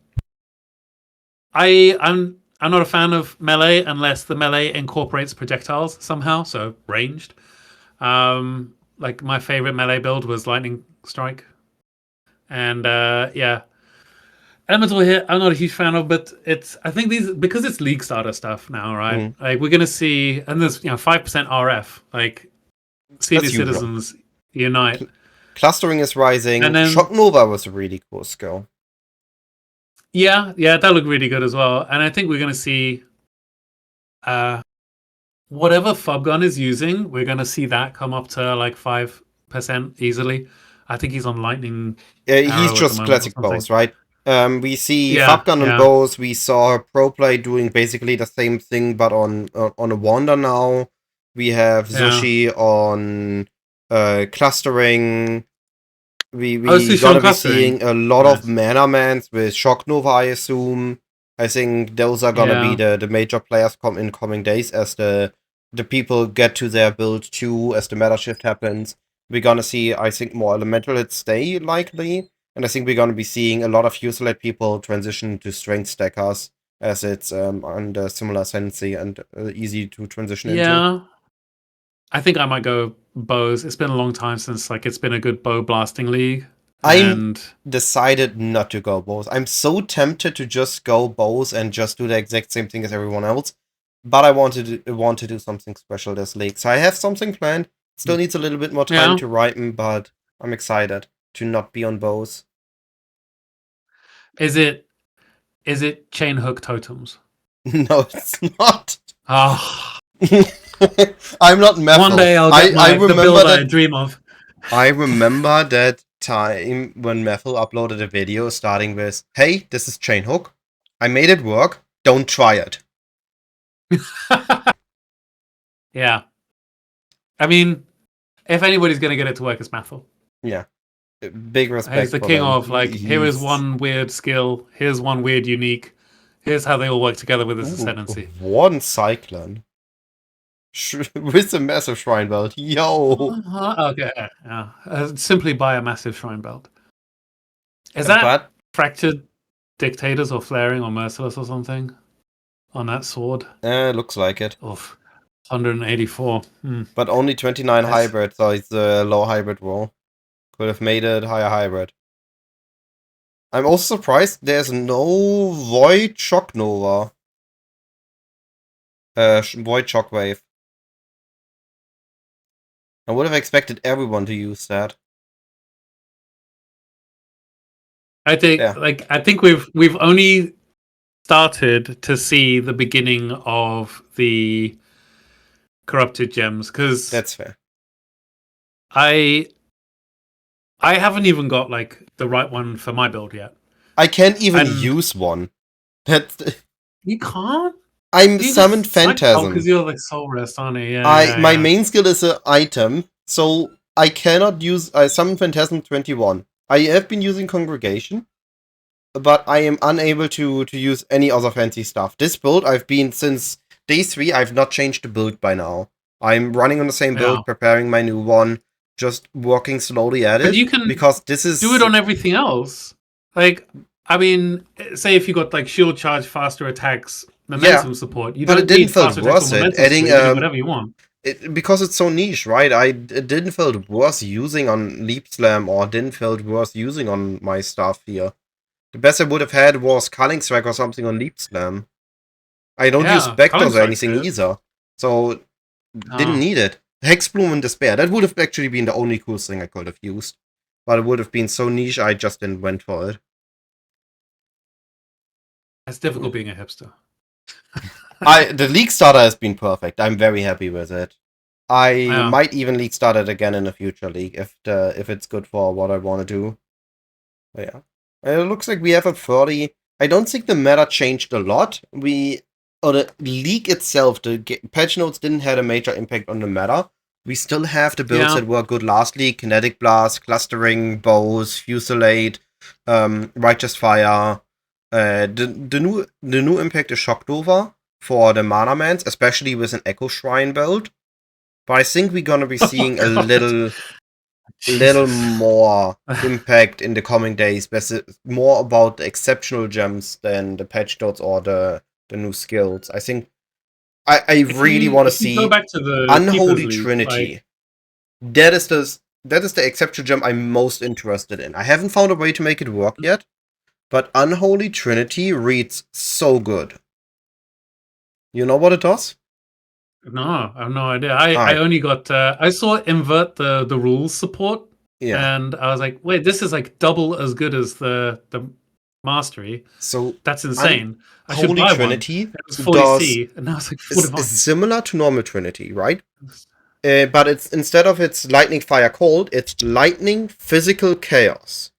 I'm not a fan of melee unless the melee incorporates projectiles somehow, so ranged. Like, my favorite melee build was Lightning Strike. And, yeah. Elemental Hit, I'm not a huge fan of, but I think because it's league starter stuff now, right? Like, we're gonna see, and there's 5% RF, like, Senior Citizens unite. Clustering is rising. And then Shock Nova was a really cool skill. Yeah, that looked really good as well. And I think we're gonna see, whatever Fubgun is using, we're gonna see that come up to like 5% easily. I think he's on Lightning. Yeah, he's just classic bows, right? We see Fubgun and bows. We saw Pro Play doing basically the same thing, but on a Wander now. We have Zushi on clustering. We're gonna be seeing a lot of Mana Mans with Shock Nova, I assume. I think those are gonna be the major players in coming days as the people get to their build too, as the meta shift happens. We're gonna see, I think, more elemental hits stay likely, and I think we're gonna be seeing a lot of useless people transition to strength stackers, as it's under similar ascendancy and easy to transition into. Yeah. I think I might go bows. It's been a long time since it's been a good bow blasting league. I'm decided not to go bows. I'm so tempted to just go bows and just do the exact same thing as everyone else, but I want to do something special this league. So I have something planned. Still needs a little bit more time to ripen, but I'm excited to not be on bows. Is it chain hook totems? No, it's not. Ah. I'm not Methil. One day I'll get the build I dream of. I remember that time when Methil uploaded a video starting with, "Hey, this is chain hook. I made it work. Don't try it." Yeah. I mean, if anybody's gonna get it to work, it's Methil. Yeah. Big respect. He's the king of here is one weird skill, here's one weird unique, here's how they all work together with this ascendancy. One cyclone. With a massive shrine belt. Yo! Okay, yeah. Simply buy a massive shrine belt. Is that fractured dictators or flaring or merciless or something on that sword? Looks like it. Oof. 184. But only 29 hybrid, so it's a low hybrid roll. Could have made it higher hybrid. I'm also surprised there's no Void Shock Nova. Void Shockwave. I would have expected everyone to use that. I think we've only started to see the beginning of the corrupted gems, because that's fair. I haven't even got the right one for my build yet. I can't even use one. You can't? I'm summoned Phantasm. Because you're Soul Rest, aren't you? My main skill is an item, so I cannot use. I summon Phantasm 21. I have been using Congregation, but I am unable to use any other fancy stuff. This build, I've been since day 3. I've not changed the build by now. I'm running on the same build, preparing my new one, just working slowly at it. You can because this is do it on everything else. I mean, say if you got shield charge, faster attacks, momentum support. But it didn't feel worth it. Adding whatever you want. Because it's so niche, right? It didn't feel worth using on Leap Slam, or didn't feel worth using on my stuff here. The best I would have had was Culling Strike or something on Leap Slam. I don't use Spectres or anything either, so didn't need it. Hexbloom and Despair, that would have actually been the only cool thing I could have used. But it would have been so niche, I just didn't went for it. It's difficult being a hipster. The League Starter has been perfect. I'm very happy with it. I might even League Start it again in a future league if it's good for what I want to do. But yeah. It looks like we have a 30. I don't think the meta changed a lot. The league itself, the patch notes didn't have a major impact on the meta. We still have the builds that were good last league: Kinetic Blast, Clustering, Bows, Fusillade, Righteous Fire. The new impact is Shock Nova for the Mana Mans, especially with an Echo Shrine build. But I think we're gonna be seeing a little more impact in the coming days. More about the exceptional gems than the patch notes or the new skills. I think I really want to see go back to the Unholy Trinity. That is the exceptional gem I'm most interested in. I haven't found a way to make it work yet, but Unholy Trinity reads so good. You know what it does? No, I have no idea. I only got I saw it invert the rules support. Yeah. And I was like, wait, this is double as good as the mastery. So that's insane. Holy Trinity it was 40C, and now it's 41. It's similar to normal Trinity, right? But it's instead of its lightning, fire, cold, it's lightning, physical, chaos.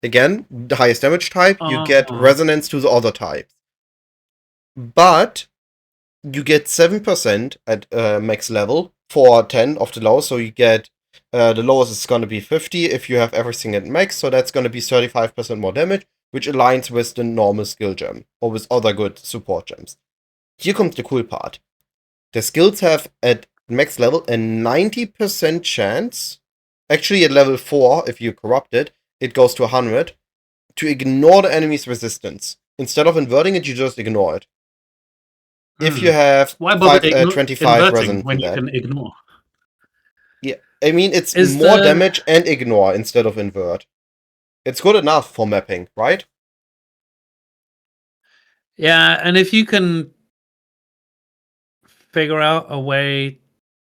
Again, the highest damage type, you get resonance to the other types. But you get 7% at max level for 10 of the lowest, so you get the lowest is going to be 50 if you have everything at max, so that's going to be 35% more damage. which aligns with the normal skill gem, or with other good support gems. Here comes the cool part. The skills have, at max level, a 90% chance, actually at level 4, if you corrupt it, it goes to 100, to ignore the enemy's resistance. Instead of inverting it, you just ignore it. If you have Why bother 25 inverting resin when from you that. can ignore? Yeah, I mean, it's Is more the- damage and ignore instead of invert. It's good enough for mapping, right? Yeah, and if you can figure out a way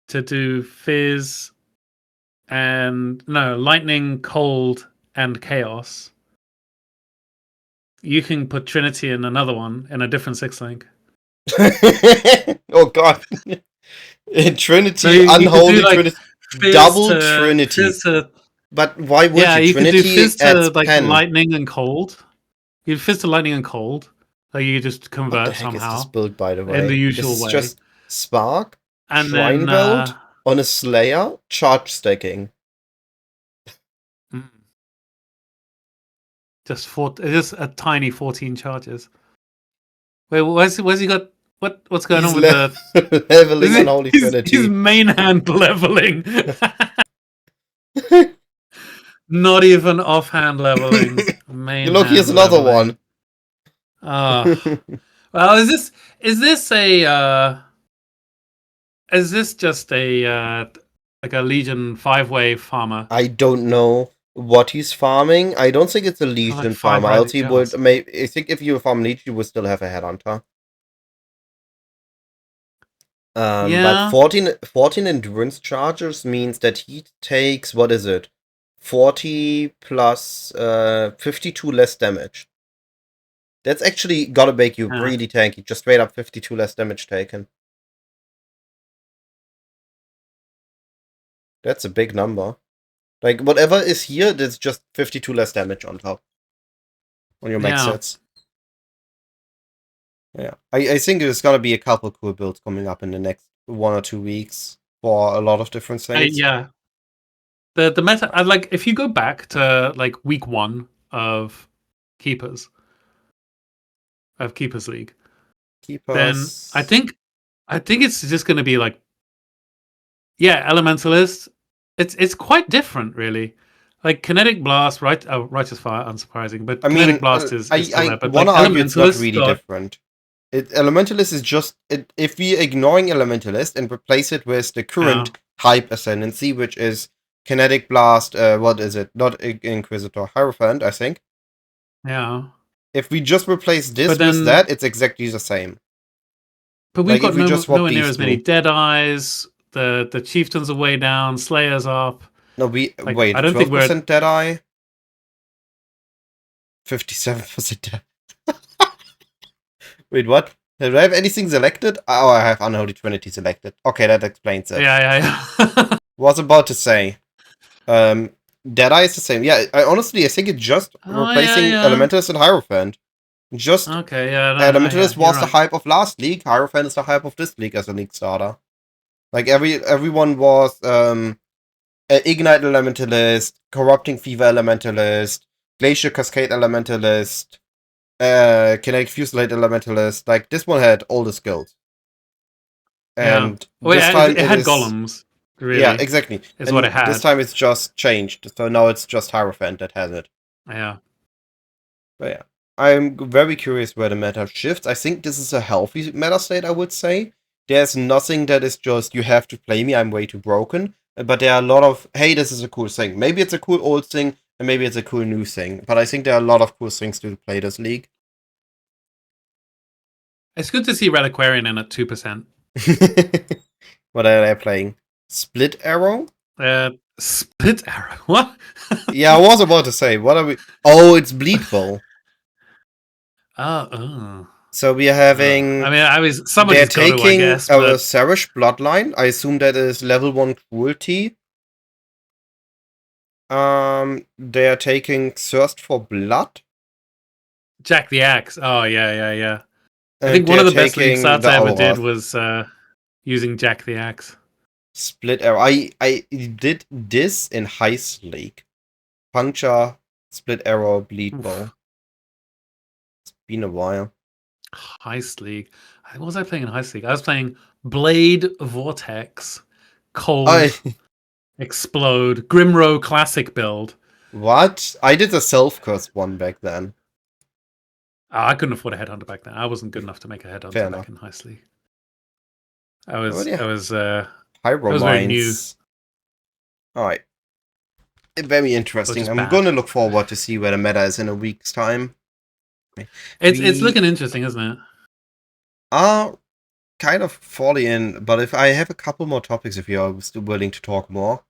to do fizz and lightning, cold, and chaos, you can put Trinity in another one in a different 6-link. Oh god. Trinity, You could Unholy do, like, Trinity, fizz double to, Trinity. Fizz to, But why would yeah, you? you could do Trinity fizz adds to like pen. lightning and cold. You fizz to lightning and cold. Like you just What the convert heck is this somehow build, by the way? in the usual This is way. just Spark, And Shrine then Weld on a Slayer, charge stacking. just a tiny 14 charges. Wait, where's he got? What's going on with the leveling Unholy Trinity? He's main hand leveling. Not even offhand leveling. Main Look, here's hand another leveling. one. Well, is this just a like a Legion 5-way farmer? I don't know what he's farming. I don't think it's a Legion like farmer. 5 I think if you farm Legion, you would still have a headhunter. Yeah. But 14 endurance charges means that he takes, what is it? 40 plus 52 less damage. That's actually gotta make you really tanky. Just straight up 52 less damage taken. That's a big number. Like, whatever is here, that's just 52 less damage on top. On your max sets. Yeah. I think there's gonna be a couple cool builds coming up in the next 1 or 2 weeks for a lot of different things. Yeah. The meta, like, if you go back to like week 1 of Keepers League, then I think it's just going to be like, yeah, Elementalist. It's quite different, really. Like Kinetic Blast, right? Righteous Fire, unsurprising, but Kinetic Blast is still there. But want to argue it's not really got... different. Elementalist is just if we're ignoring Elementalist and replace it with the current hype ascendancy, which is Kinetic Blast. What is it? Not Inquisitor, Hierophant, I think. Yeah. If we just replace this with that, it's exactly the same. But we've got nowhere near as many Deadeyes. The Chieftains are way down. Slayers up. No, wait. I don't think we're 12% Deadeye. 57% Deadeye. Wait, what? Do I have anything selected? Oh, I have Unholy Trinity selected. Okay, that explains it. Yeah. Was about to say. Deadeye is the same. Yeah, I think it's just replacing Elementalist and Hierophant. Just Elementalist was the hype of last league. Hierophant is the hype of this league as a league starter. Like everyone was Ignite Elementalist, Corrupting Fever Elementalist, Glacier Cascade Elementalist, Kinetic Fusilade Elementalist. Like this one had all the skills. And this time it had golems. Really. Yeah, exactly. Is what it had. This time it's just changed. So now it's just Hierophant that has it. Yeah. But yeah. I'm very curious where the meta shifts. I think this is a healthy meta state, I would say. There's nothing that is just, you have to play me, I'm way too broken. But there are a lot of, hey, this is a cool thing. Maybe it's a cool old thing, and maybe it's a cool new thing. But I think there are a lot of cool things to play this league. It's good to see Reliquarian in at 2%. What are they playing? Split Arrow? Split Arrow? What? Yeah, I was about to say, what are we... Oh, it's Bleed Bowl. So we are having... somebody's got to, I guess. Our Sarish Bloodline. I assume that is level 1 Cruelty. They are taking Thirst for Blood. Jack the Axe. Oh, yeah. I think one of the best league stats I ever did was using Jack the Axe. Split Arrow. I did this in Heist League. Puncture, Split Arrow, Bleed Bowl. Been a while. Heist League. What was I playing in Heist League? I was playing Blade, Vortex, Cold, Explode, Grimrow Classic build. What? I did the self-curse one back then. I couldn't afford a headhunter back then. I wasn't good enough to make a headhunter back in Heist League. I was Pyro very new. Alright. Very interesting. I'm going to look forward to see where the meta is in a week's time. It's looking interesting, isn't it? Kind of falling in, but if I have a couple more topics, if you're still willing to talk more.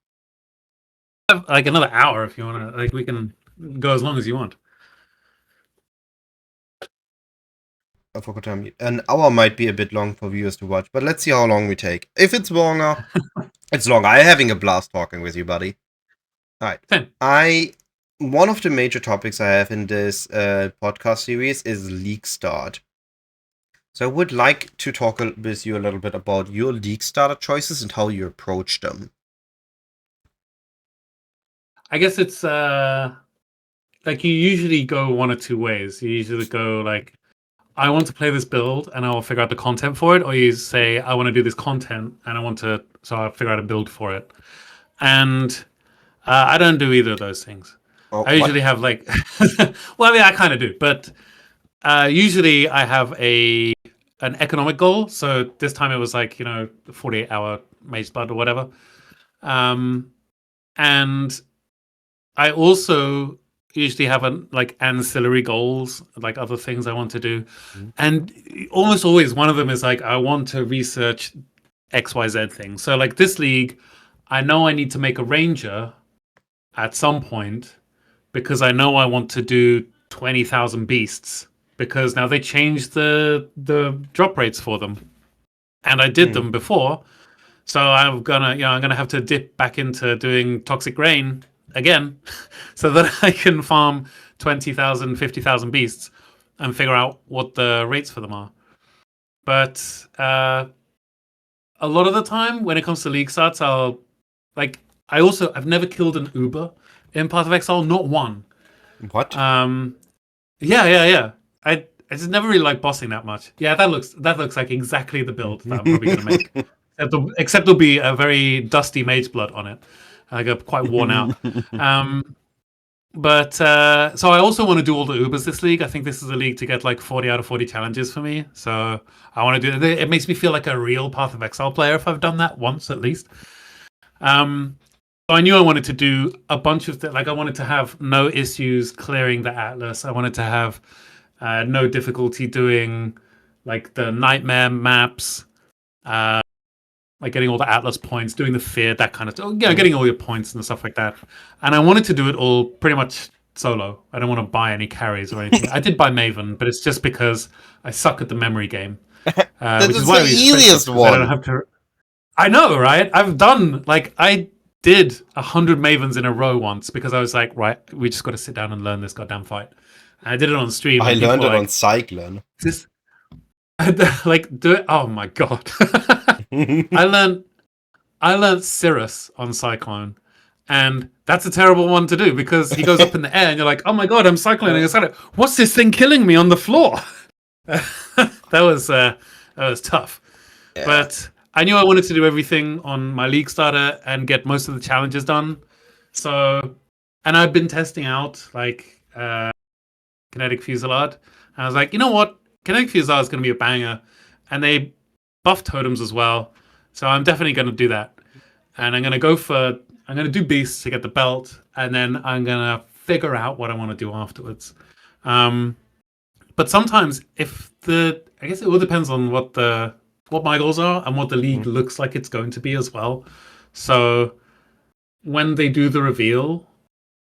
I have like another hour if you want to. Like we can go as long as you want. I forgot time. An hour might be a bit long for viewers to watch, but let's see how long we take. If it's longer, it's longer. I'm having a blast talking with you, buddy. All right. One of the major topics I have in this podcast series is League Start. So I would like to talk with you a little bit about your League Starter choices and how you approach them. I guess it's like you usually go one or two ways. You usually go like, I want to play this build and I'll figure out the content for it, or you say I want to do this content and so I'll figure out a build for it. And I don't do either of those things. I usually have like, well, I mean, I kind of do, but usually I have an economic goal. So this time it was like, 48-hour Mage Blood or whatever. And I also usually have like ancillary goals, like other things I want to do. Mm-hmm. And almost always one of them is like, I want to research XYZ thing. So like this league, I know I need to make a ranger at some point because I know I want to do 20,000 beasts because now they changed the drop rates for them. And I did them before. So I'm gonna have to dip back into doing Toxic Grain again so that I can farm 20,000, 50,000 beasts and figure out what the rates for them are. But a lot of the time when it comes to league starts, I've never killed an Uber in Path of Exile, not one. What? Yeah. I just never really like bossing that much. Yeah, that looks like exactly the build that I'm probably gonna make. Except there'll be a very dusty Mage Blood on it. I got quite worn out. But so I also want to do all the Ubers this league. I think this is a league to get like 40 out of 40 challenges for me. So I want to do it. It makes me feel like a real Path of Exile player if I've done that once at least. So I knew I wanted to do a bunch of I wanted to have no issues clearing the Atlas. I wanted to have no difficulty doing like the Nightmare maps. Like getting all the Atlas points, doing the Fear, that kind of stuff. Getting all your points and stuff like that. And I wanted to do it all pretty much solo. I don't want to buy any carries or anything. I did buy Maven, but it's just because I suck at the memory game. Which is why the easiest one. I don't have to. I know, right? I did 100 Mavens in a row once because I was like, right, we just got to sit down and learn this goddamn fight. And I did it on stream. I learned it on Cyclone. Do it. Oh my god. I learned Cirrus on Cyclone, and that's a terrible one to do because he goes up in the air and you're like, oh my god, I'm cycloning. What's this thing killing me on the floor? That was tough. Yeah. But I knew I wanted to do everything on my league starter and get most of the challenges done. So, and I've been testing out like Kinetic Fusillade. And I was like, you know what? Kinetic Fusillade is going to be a banger. And they buff totems as well. So I'm definitely going to do that. And I'm going to do beasts to get the belt. And then I'm going to figure out what I want to do afterwards. But sometimes I guess it all depends on what my goals are and what the league looks like it's going to be as well. So when they do the reveal,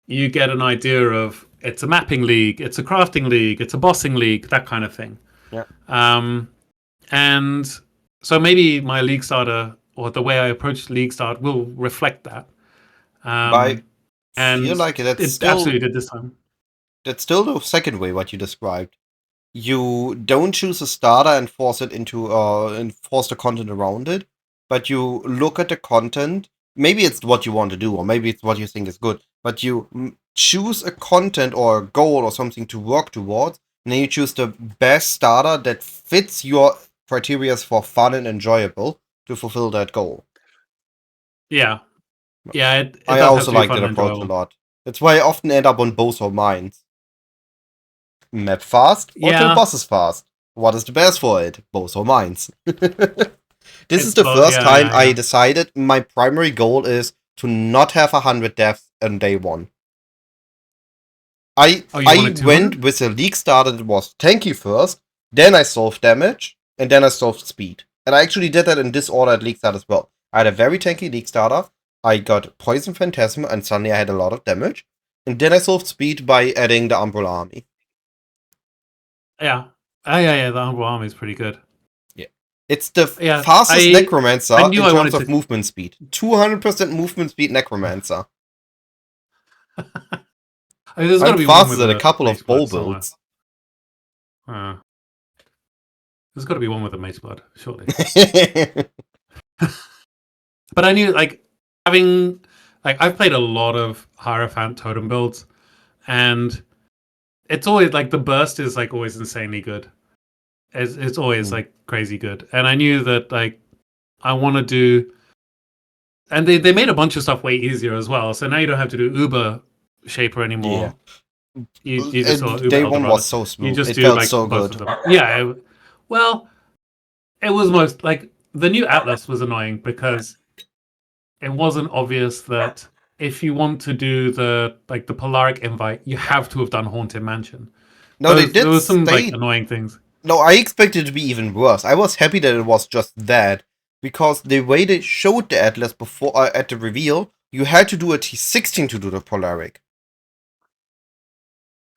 you get an idea of it's a mapping league, it's a crafting league, it's a bossing league, that kind of thing. Yeah. And so maybe my league starter or the way I approach league start will reflect that. I feel like it absolutely did this time. That's still the second way what you described. You don't choose a starter and force it into and force the content around it, but you look at the content. Maybe it's what you want to do, or maybe it's what you think is good. But you choose a content or a goal or something to work towards, And then you choose the best starter that fits your criteria for fun and enjoyable to fulfill that goal. Yeah. Yeah, it I does have also to be like fun that and approach a enjoyable. lot. That's why I often end up on both or mines. Map fast or kill Yeah. bosses fast. What is the best for it? Both or mines. This is the both, first time I yeah. decided my primary goal is to not have 100 deaths on day one. I wanted 200? went with a league starter that was tanky first, then I solved damage, and then I solved speed. And I actually did that in this order at league start as well. I had a very tanky league starter, I got Poison Phantasm, and suddenly I had a lot of damage. And then I solved speed by adding the Umbrella Army. Yeah. Yeah, the Umbrella Army is pretty good. Yeah. It's the Yeah, fastest Necromancer I in knew I terms wanted of to- movement speed. 200% movement speed Necromancer. I mean, there's got to I'm be one faster with than a couple Mage of Blood bow somewhere. builds. There's got to be one with a Mage Blood, surely. But I knew, like, having... Like, I've played a lot of Hierophant Totem builds, and it's always, like, the burst is, like, always insanely good. It's always, like, crazy good. And I knew that, like, I want to do... And they made a bunch of stuff way easier as well, so now you don't have to do Uber Shaper anymore. Yeah. You just Day one was so smooth. You just it do, felt like, so both good. of them. Yeah, well, it was most... Like, the new Atlas was annoying because it wasn't obvious that if you want to do the Polaric invite, you have to have done Haunted Mansion. No, they did. There was some like annoying things. No, I expected it to be even worse. I was happy that it was just that, because the way they showed the Atlas before at the reveal, you had to do a T16 to do the Polaric.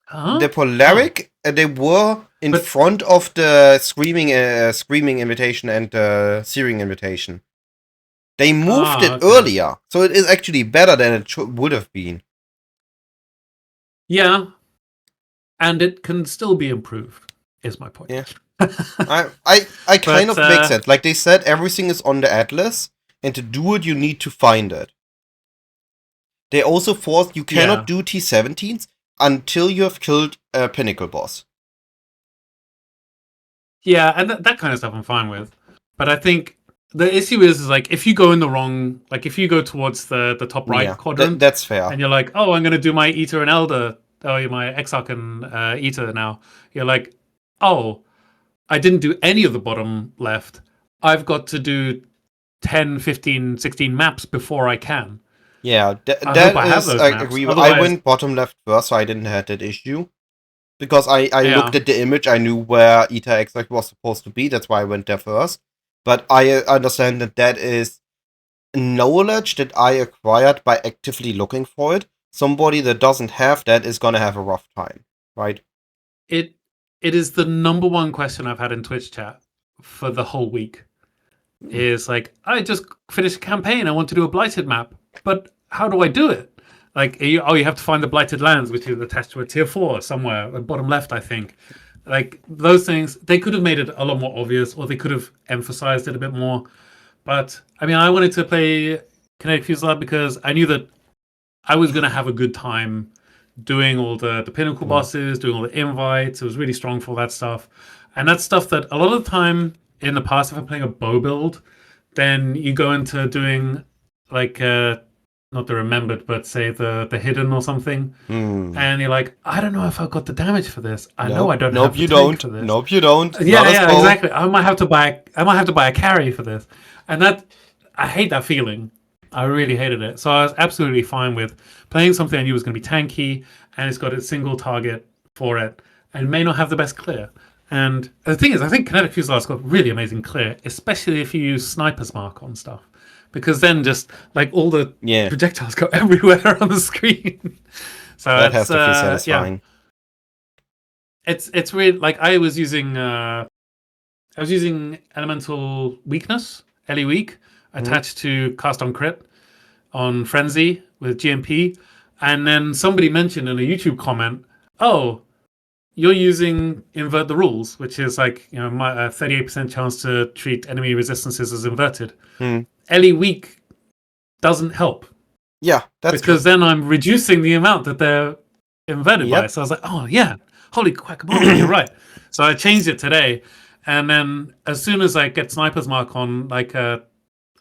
Huh? The Polaric, they were in front of the Screaming Invitation and the Searing Invitation. They moved it earlier, so it is actually better than it would have been. Yeah, and it can still be improved, is my point. Yeah. I kind of make sense. Like they said, everything is on the Atlas, and to do it, you need to find it. They also forced you cannot do T17s until you have killed a Pinnacle boss. Yeah, and that kind of stuff I'm fine with. But I think the issue is like if you go in the wrong, like if you go towards the top right quadrant, that's fair. And you're like, oh, I'm going to do my Eater and Elder, my Exarch and Eater now. You're like, oh, I didn't do any of the bottom left. I've got to do 10, 15, 16 maps before I can. Yeah, I agree. I went bottom left first, so I didn't have that issue. Because I looked at the image, I knew where Eta Exarch was supposed to be, that's why I went there first. But I understand that is knowledge that I acquired by actively looking for it. Somebody that doesn't have that is gonna have a rough time, right? It is the number one question I've had in Twitch chat for the whole week. Is like, I just finished a campaign, I want to do a Blighted map, but how do I do it? Like, you have to find the Blighted Lands, which is attached to a tier 4 somewhere, at the bottom left, I think. Like, those things, they could have made it a lot more obvious, or they could have emphasized it a bit more. But, I mean, I wanted to play Kinetic Fusillade because I knew that I was going to have a good time doing all the Pinnacle bosses, doing all the invites. It was really strong for that stuff. And that's stuff that a lot of the time in the past, if I'm playing a bow build, then you go into doing like not the remembered, but say the hidden or something, and you're like, I don't know if I've got the damage for this. I know I don't have the tank for this. Nope, you don't. Yeah, exactly. I might have to buy a carry for this, and that I hate that feeling. I really hated it. So I was absolutely fine with playing something I knew was going to be tanky, and it's got a single target for it, and may not have the best clear. And the thing is, I think Kinetic Fusillade's got really amazing clear, especially if you use Sniper's Mark on stuff. Because then just, like, all the projectiles go everywhere on the screen. So that has to be satisfying. Yeah. It's weird. Like, I was using Elemental Weakness, Ellie Weak, attached to Cast on Crit on Frenzy with GMP. And then somebody mentioned in a YouTube comment, oh, you're using Invert the Rules, which is like, my 38% chance to treat enemy resistances as inverted. Ellie Weak doesn't help. Yeah, that's because then I'm reducing the amount that they're inverted by. So I was like, oh yeah, holy guacamole, you're right. So I changed it today, and then as soon as I get Sniper's Mark on like a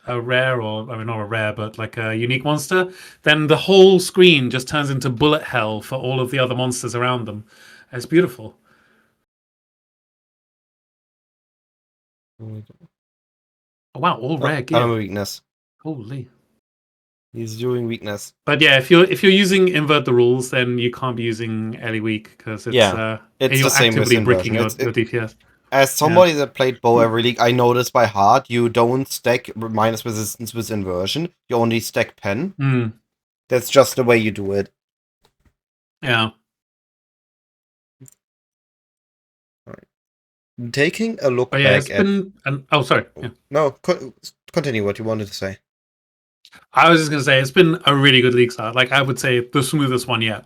rare, or I mean not a rare, but like a unique monster, then the whole screen just turns into bullet hell for all of the other monsters around them. It's beautiful. Oh, wow, all rare gear. I'm a weakness. Holy. He's doing weakness. But yeah, if you're using invert the rules, then you can't be using Ellie weak because it's it's you're the same actively with bricking your inversion. DPS. As somebody that played bow every league, I know this by heart. You don't stack minus resistance with inversion. You only stack pen. Mm. That's just the way you do it. Yeah. Taking a look But yeah, back oh, sorry. Yeah. No, continue what you wanted to say. I was just going to say, it's been a really good league start. Like, I would say the smoothest one yet.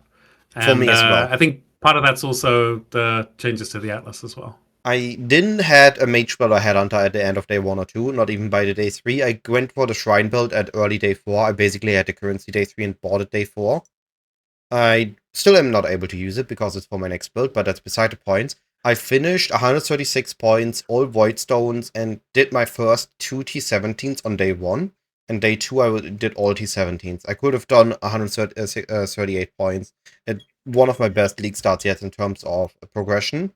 And, for me as well. I think part of that's also the changes to the Atlas as well. I didn't had a mage build or headhunter at the end of day 1 or 2, not even by the day 3. I went for the shrine build at early day 4. I basically had the currency day 3 and bought it day 4. I still am not able to use it because it's for my next build, but that's beside the point. I finished 136 points, all void stones, and did my first 2 T17s on day 1. And day 2 I did all T17s. I could have done 138 points. It's one of my best league starts yet in terms of progression.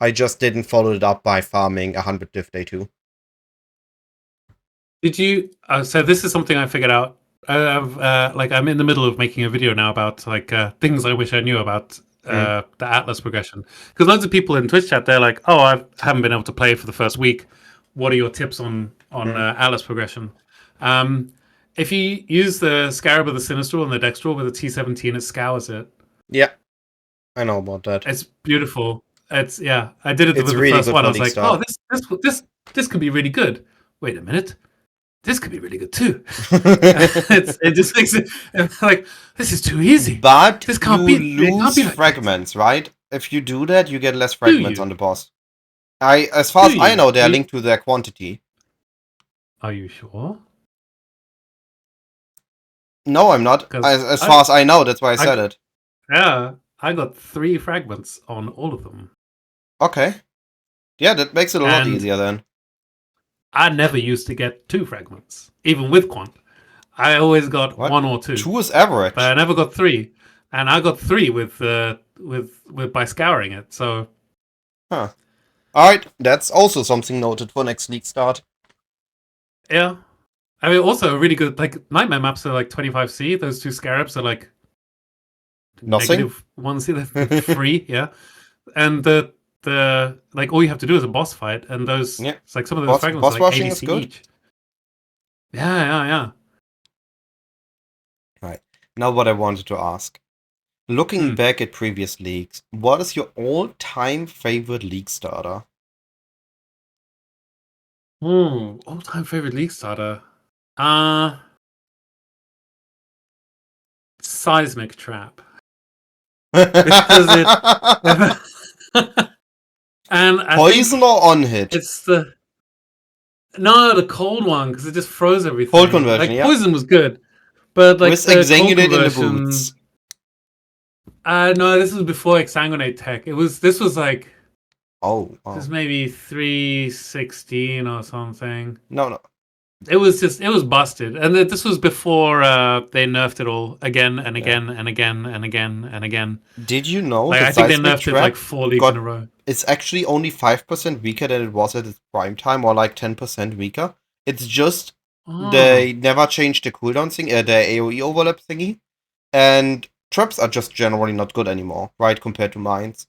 I just didn't follow it up by farming 100 diff day 2. Did you? So this is something I figured out. I'm in the middle of making a video now about things I wish I knew about the Atlas progression. Because loads of people in Twitch chat, they're like, "Oh, I haven't been able to play for the first week. What are your tips on Atlas progression?" If you use the Scarab of the Sinistral and the Dextral with a T17, it scours it. Yeah, I know about that. It's beautiful. I did it with the really first one. I was like, start. "Oh, this could be really good." Wait a minute. This could be really good too. It just makes it like this is too easy. But this can't you be, lose like fragments, right? If you do that, you get less fragments on the boss. As far as I know, they are linked to their quantity. Are you sure? No, I'm not. As far as I know, that's why I said it. Yeah, I got 3 fragments on all of them. Okay. Yeah, that makes it a lot easier then. I never used to get 2 fragments, even with quant. I always got 1 or 2. 2 is average. But I never got 3. And I got 3 with by scouring it, so... Huh. Alright, that's also something noted for next league start. Yeah. I mean, also really good, like, nightmare maps are like 25C. Those 2 scarabs are like... Nothing? -1C, they're free, yeah. And the like, all you have to do is a boss fight, and those... Yeah. It's like some of those fragments boss are like rushing 80C is good. each. Yeah. Right. Now what I wanted to ask. Looking back at previous leagues, what is your all-time favorite league starter? All-time favorite league starter? Seismic Trap. Because it... and I Poison or on hit? It's the cold one, because it just froze everything. Cold conversion, like, Poison was good, but like with the cold conversion... in the boots. No, this was before Exsanguinate tech. This was like... Oh. This was maybe 316 or something. No. It was busted. And this was before they nerfed it all again and again and again and again and again. Did you know like, I think they nerfed it like 4 leagues in a row. It's actually only 5% weaker than it was at its prime time, or like 10% weaker. It's just they never changed the cooldown thing, the AoE overlap thingy. And traps are just generally not good anymore, right, compared to mines.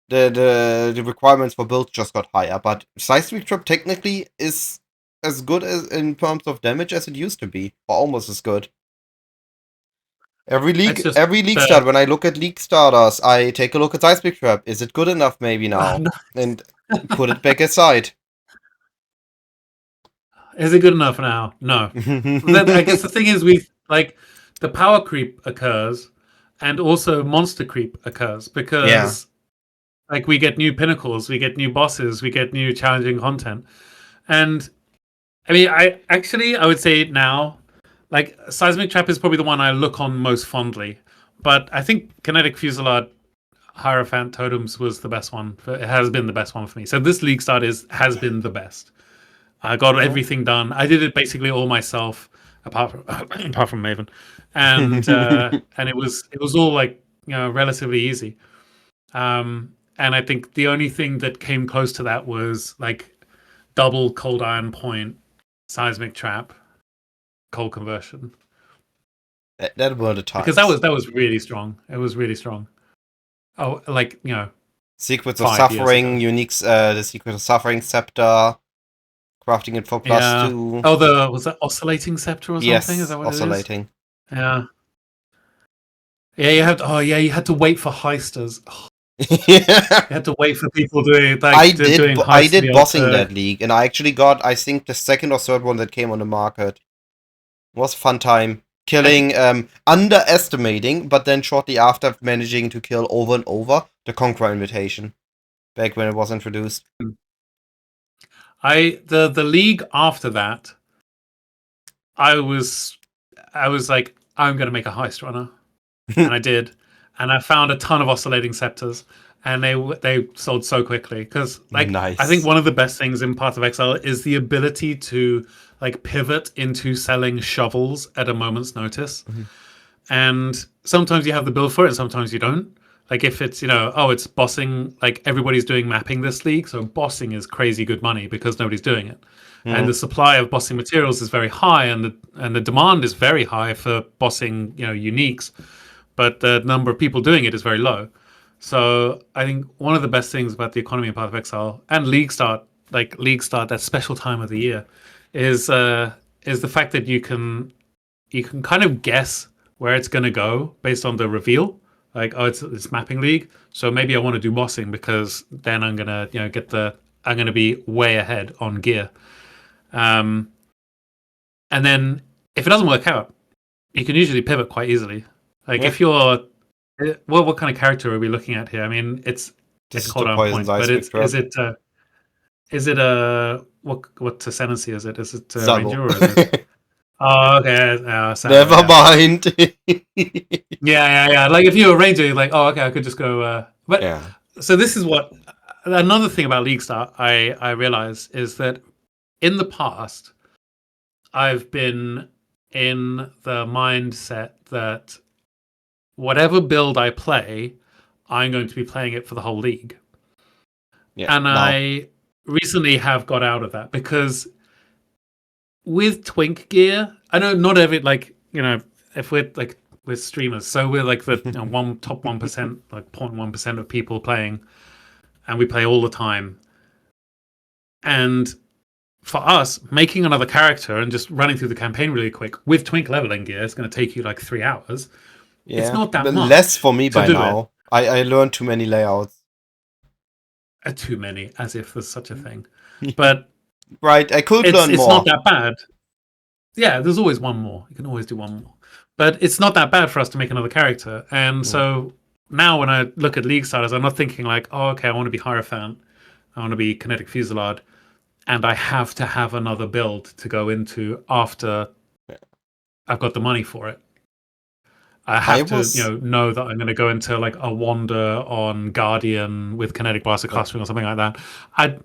The requirements for builds just got higher, but Seismic Trap technically is as good as in terms of damage as it used to be, or almost as good. Every league start, when I look at league starters, I take a look at Seismic Trap. Is it good enough maybe now? And put it back aside. Is it good enough now? No. I guess the thing is, the power creep occurs, and also monster creep occurs, because like, we get new pinnacles, we get new bosses, we get new challenging content. And I mean, I would say now, like, Seismic Trap is probably the one I look on most fondly. But I think Kinetic Fusillade, Hierophant Totems was the best one. It has been the best one for me. So this League Start has been the best. I got everything done. I did it basically all myself, apart from apart from Maven, and it was all like relatively easy. And I think the only thing that came close to that was like double cold iron point, seismic trap, cold conversion. That were the times. Because that was really strong. It was really strong. Oh, like Secrets of Suffering, unique. The Secrets of Suffering scepter, crafting it for +2. Oh, was that oscillating scepter or something? Yes, is that what oscillating. It is? Yeah. Yeah, you had. Oh, yeah, you had to wait for heisters. Oh. You had to wait for people doing. Like, I did bossing that league, and I actually got, I think, the second or third one that came on the market. It was a fun time. Killing, underestimating, but then shortly after managing to kill over and over the Conqueror Invitation. Back when it was introduced. The league after that, I was like, I'm gonna make a heist runner. And I did. And I found a ton of oscillating scepters. And they sold so quickly. Because like nice. I think one of the best things in Path of Exile is the ability to like pivot into selling shovels at a moment's notice. Mm-hmm. And sometimes you have the build for it and sometimes you don't. Like if it's, it's bossing, like everybody's doing mapping this league. So bossing is crazy good money because nobody's doing it. Mm. And the supply of bossing materials is very high and the demand is very high for bossing, uniques. But the number of people doing it is very low. So I think one of the best things about the economy in Path of Exile and League Start, that special time of the year, is the fact that you can kind of guess where it's going to go based on the reveal. Like, it's mapping league, so maybe I want to do bossing because then I'm gonna I'm gonna be way ahead on gear. And then if it doesn't work out, you can usually pivot quite easily. Like if you're, what kind of character are we looking at here? I mean, it's cold iron point, but is it a what ascendancy is it? Is it a ranger or is it? Oh, okay. Never mind. Yeah. Like if you're a ranger, you're like, oh, okay, I could just go. But yeah. So this is what another thing about League Start I realize is that in the past I've been in the mindset that whatever build I play, I'm going to be playing it for the whole league. Yeah, and I recently have got out of that because with Twink gear, I know not every if we're streamers, so we're like the top 1%, like 0.1% of people playing, and we play all the time. And for us, making another character and just running through the campaign really quick with Twink Lvling gear is going to take you like 3 hours. Yeah, it's not that much. Less for me by now. I learned too many layouts. Too many, as if there's such a thing. But right, I could learn more. It's not that bad. Yeah, there's always one more. You can always do one more. But it's not that bad for us to make another character. And so now when I look at League starters, I'm not thinking like, oh, okay, I want to be Hierophant. I want to be Kinetic Fusillade. And I have to have another build to go into after I've got the money for it. I have to know that I'm going to go into like a Wander on Guardian with Kinetic Blaster Clustering or something like that.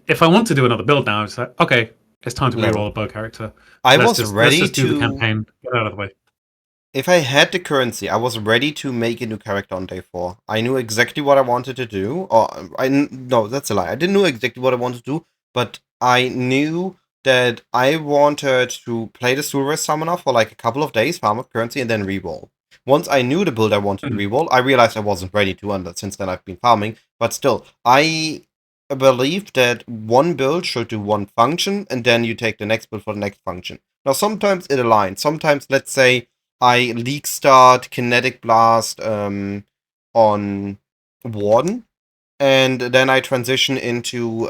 If I want to do another build now, it's like, okay, it's time to reroll a bow character. Let's just do the campaign. Get out of the way. If I had the currency, I was ready to make a new character on day 4. I knew exactly what I wanted to do. No, that's a lie. I didn't know exactly what I wanted to do, but I knew that I wanted to play the Soulrest Summoner for like a couple of days, farm up currency, and then reroll. Once I knew the build I wanted to reroll, I realized I wasn't ready to since then I've been farming. But still, I believe that one build should do one function, and then you take the next build for the next function. Now, sometimes it aligns. Sometimes, let's say, I League Start Kinetic Blast on Warden, and then I transition into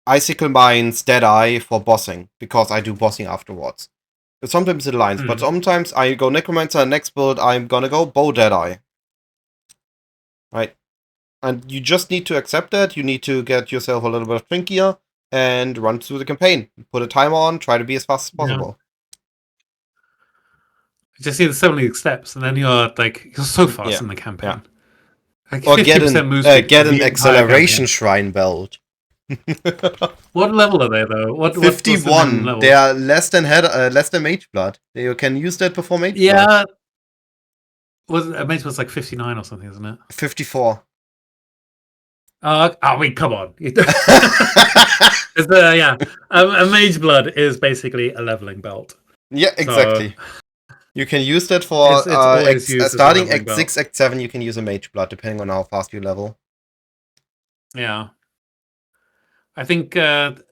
Icicle Mines Deadeye for bossing, because I do bossing afterwards. Sometimes it aligns, but sometimes I go Necromancer, next build I'm gonna go Bow Deadeye. Right? And you just need to accept that, you need to get yourself a little bit of Twink gear, and run through the campaign. Put a timer on, try to be as fast as possible. Just see the 7 steps, and then you're so fast in the campaign. Like Or 50% move speed get for an the entire acceleration campaign. shrine belt. What level are they though? What's the 51. minimum level? They are less than Mage Blood. You can use that before Mage Blood. Yeah. Mage Blood's like 59 or something, isn't it? 54. Wait, come on. A Mage Blood is basically a leveling belt. Yeah, exactly. So, you can use that for starting Act 6, Act 7, you can use a Mage Blood, depending on how fast you level. Yeah. I think, and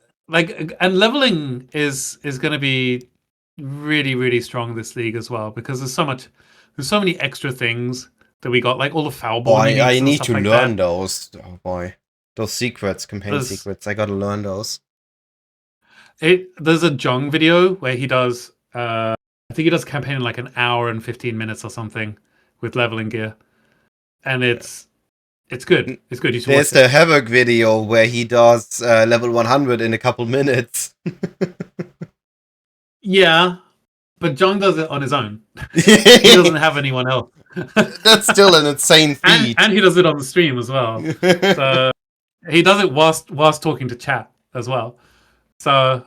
leveling is going to be really, really strong this league as well, because there's so many extra things that we got, like all the Foulborn. I need to learn those. Oh boy. Those secrets, campaign secrets, I gotta learn those. There's a Jung video where he does, I think he does campaign in like an hour and 15 minutes or something with leveling gear. And it's good. It's good. You should There's the Havoc video where he does level 100 in a couple minutes. Yeah, but Jung does it on his own. He doesn't have anyone else. That's still an insane feat. And he does it on the stream as well. So he does it whilst talking to chat as well. So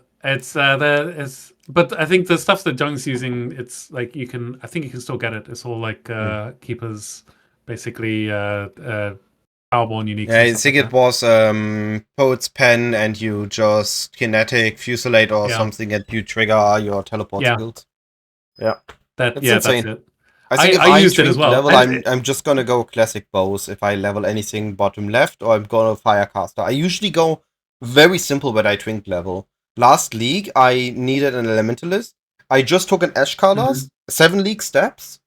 but I think the stuff that Jung's using, it's like I think you can still get it. It's all like keepers, basically Powerborn unique. Yeah, I think it was Poet's Pen, and you just kinetic fusillade or something, and you trigger your teleport skills. Yeah, that's insane. That's it. I think I used it as well. I'm just gonna go classic bows if I level anything bottom left, or I'm gonna Firecaster. I usually go very simple when I Twink level. Last league, I needed an Elementalist. I just took an Ash Colors, 7 league steps,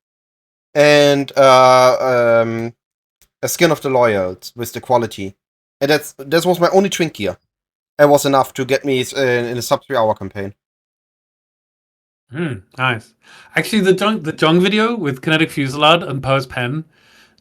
and a Skin of the Loyals with the quality. And that was my only Twink gear. It was enough to get me in a sub 3 hour campaign. Nice. Actually, the Jung video with Kinetic Fusillade and Poe's Pen,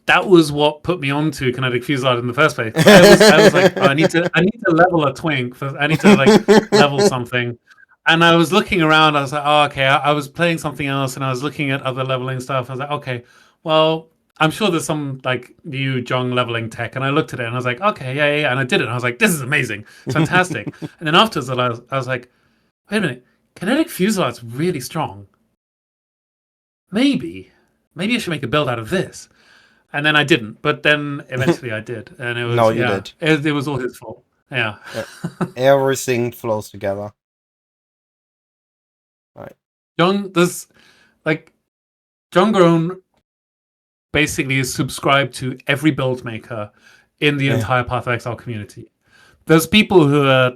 that was what put me onto Kinetic Fusillade in the first place. I was like, I need to level a Twink. I need to level something. And I was looking around. I was like, oh, okay. I was playing something else, and I was looking at other leveling stuff. I was like, okay, well, I'm sure there's some new Jung leveling tech. And I looked at it, and I was like, okay, yeah. And I did it. And I was like, this is amazing, fantastic. And then afterwards, I was like, wait a minute. Kinetic Fusillade's really strong. Maybe I should make a build out of this. And then I didn't, but then eventually I did, and it was you did. It was all his fault. Yeah. Everything flows together. Right. Jung Grown basically is subscribed to every build maker in the entire Path of Exile community. There's people who are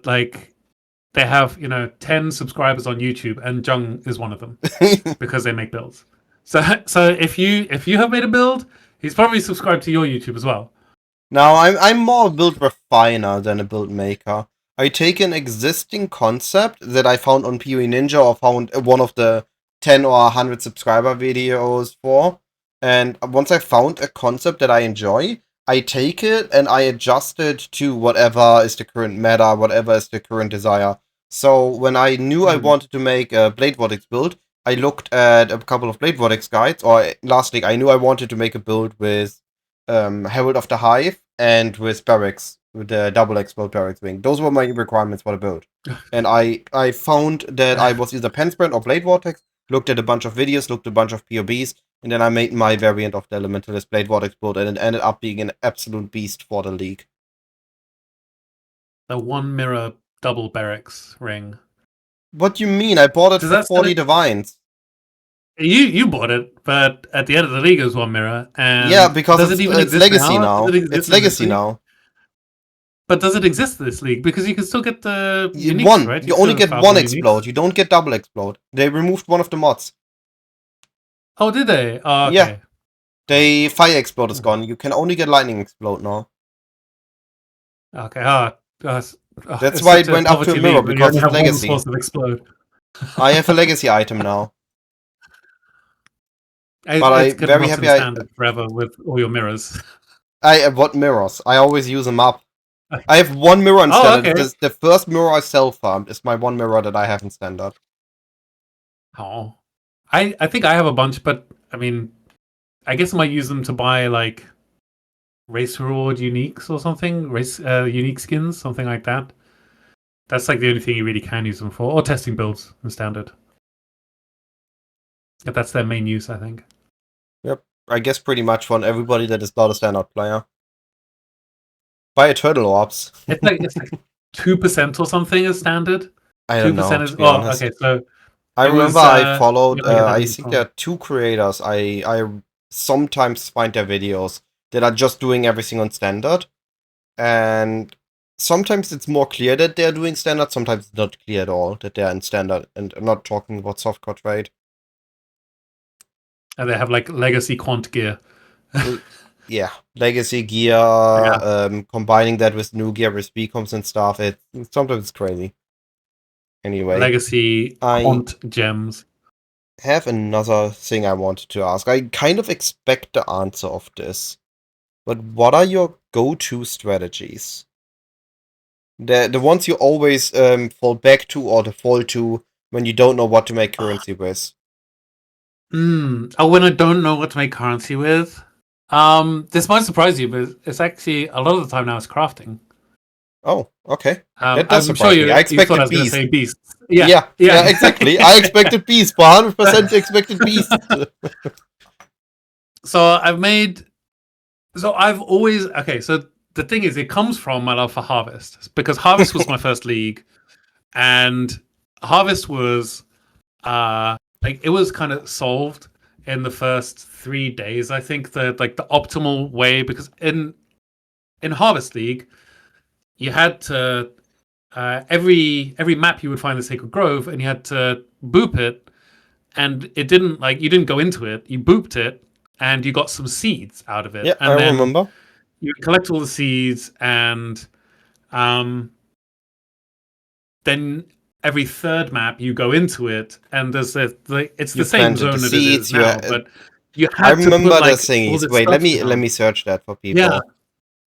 they have 10 subscribers on YouTube, and Jung is one of them because they make builds. So if you have made a build, he's probably subscribed to your YouTube as well. Now I'm more a build refiner than a build maker. I take an existing concept that I found on PoE Ninja, or found one of the 10 or 100 subscriber videos for, and once I found a concept that I enjoy, I take it and I adjust it to whatever is the current meta, whatever is the current desire. So when I knew I wanted to make a Blade Vortex build, I looked at a couple of Blade Vortex guides, or last week I knew I wanted to make a build with Herald of the Hive and with Barracks, with the double explode Barracks wing. Those were my requirements for the build. And I found that I was either Pensprint or Blade Vortex, looked at a bunch of videos, looked at a bunch of POBs, and then I made my variant of the Elementalist Blade Vortex build, and it ended up being an absolute beast for the league. The one mirror double Barracks ring. What do you mean? I bought it for 40 divines. You bought it, but at the end of the league it was one mirror. And yeah, because it's legacy now. It's legacy now. But does it exist in this league? Because you can still get the uniques, one, right? You only get one explode. You don't get double explode. They removed one of the mods. Oh, did they? Oh, okay. Yeah. The fire explode is gone. You can only get lightning explode now. Okay. That's why it went up to a mirror, because it's legacy. Explode. I have a legacy item now. But I'm very happy forever with all your mirrors. I bought mirrors. I always use them up. I have one mirror in standard. Okay. The first mirror I self-farmed is my one mirror that I have in standard. Oh. I think I have a bunch, but I mean, I guess I might use them to buy like race reward uniques or something, race unique skins, something like that. That's like the only thing you really can use them for, or testing builds in standard. If that's their main use, I think. Yep. I guess pretty much for everybody that is not a standard player. Buy a turtle orbs. It's like 2% or something is standard. I don't know. 2% is To be honest. okay. So I it was, remember I followed. yeah, I think there are two creators. I sometimes find their videos that are just doing everything on standard, and sometimes it's more clear that they're doing standard. Sometimes it's not clear at all that they're in standard. And I'm not talking about softcore trade. and they have like legacy quant gear. Yeah, legacy gear, combining that with new gear with beacons and stuff. Sometimes it's crazy. Anyway, Legacy quant gems. Have another thing I wanted to ask. I kind of expect the answer of this, but what are your go-to strategies? The ones you always fall back to or default to when you don't know what to make currency with. Oh, when I don't know what to make currency with. This might surprise you, but it's actually a lot of the time now it's crafting. Oh, okay. That I'm does surprise me. I expected I was beast. say beast. Yeah, exactly. I expected beast, but 100% expected beast. So I've always So the thing is, it comes from my love for Harvest, because Harvest was my first league, and Harvest was like it was kind of solved in the first 3 days. I think the optimal way, because in Harvest League, you had to every map you would find the Sacred Grove, and you had to boop it, and it didn't you didn't go into it. You booped it, and you got some seeds out of it. Yeah, and I then remember. You collect all the seeds, and then every third map you go into it, and there's it's the same zone that it is now, but you have to put like the thingies. all Wait, let me search that for people.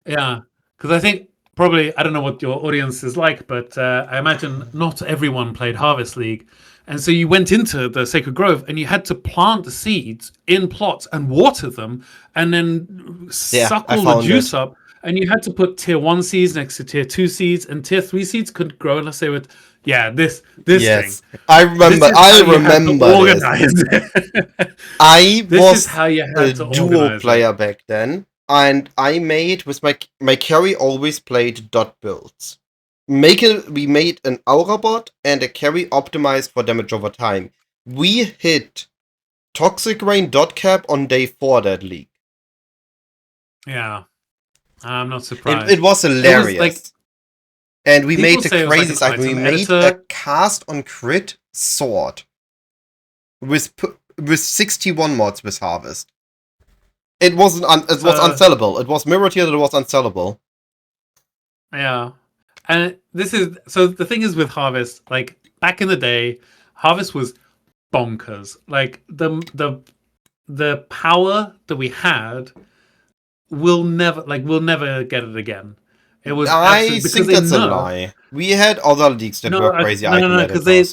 Yeah, because I think probably, I don't know what your audience is like, but I imagine not everyone played Harvest League, and so you went into the Sacred Grove and you had to plant the seeds in plots and water them, and then suck all the juice up. And you had to put tier 1 seeds next to tier 2 seeds, and tier 3 seeds couldn't grow unless they would. Yeah, this yes. thing. I remember. I was a duo player back then, and I made with my carry always played dot builds. We made an aura bot and a carry optimized for damage over time. We hit Toxic Rain dot cap on day 4 that league. Yeah. I'm not surprised. It was hilarious. And we made the crazy side. We made a cast on crit sword with 61 mods with Harvest. It was unsellable. It was mirrored here that it was unsellable. Yeah. And this is so the thing is with Harvest, like back in the day, Harvest was bonkers. Like the power that we had, we'll never get it again. It was. I think that's a lie. We had other leagues that were crazy. No, because they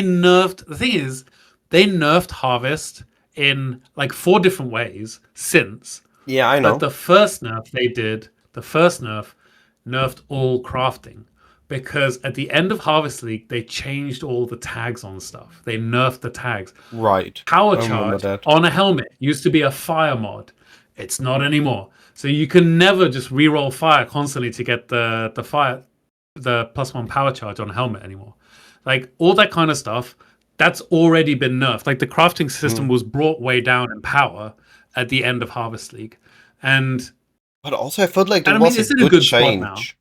nerfed. The thing is, they nerfed Harvest in like 4 different ways since. Yeah, I know. But the first nerf they did, nerfed all crafting, because at the end of Harvest League they changed all the tags on stuff. They nerfed the tags. Right. Power charge on a helmet used to be a fire mod. It's not anymore. So you can never just reroll fire constantly to get the +1 power charge on a helmet anymore. Like all that kind of stuff, that's already been nerfed. Like the crafting system was brought way down in power at the end of Harvest League. But also I felt like there was a good change.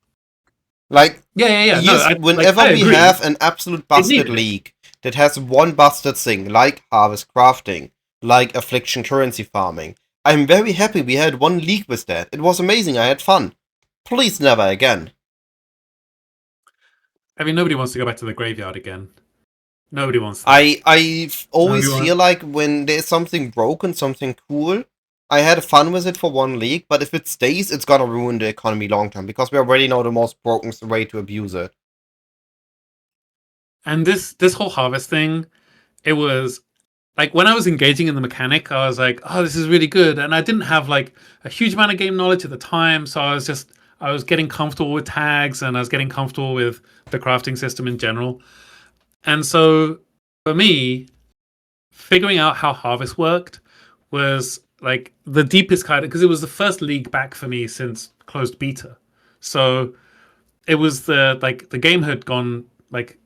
Like, yeah. Whenever we have an absolute busted league that has one busted thing, like Harvest Crafting, like Affliction Currency Farming, I'm very happy we had one league with that. It was amazing. I had fun. Please never again. I mean, nobody wants to go back to the graveyard again. Nobody wants to. I always feel like when there's something broken, something cool, I had fun with it for one league, but if it stays, it's gonna ruin the economy long term, because we already know the most broken way to abuse it. And this whole Harvest thing, it was like when I was engaging in the mechanic, I was like, oh, this is really good. And I didn't have like a huge amount of game knowledge at the time. So I was getting comfortable with tags and I was getting comfortable with the crafting system in general. And so for me, figuring out how Harvest worked was like the deepest kind of, because it was the first league back for me since closed beta. So it was the game had gone like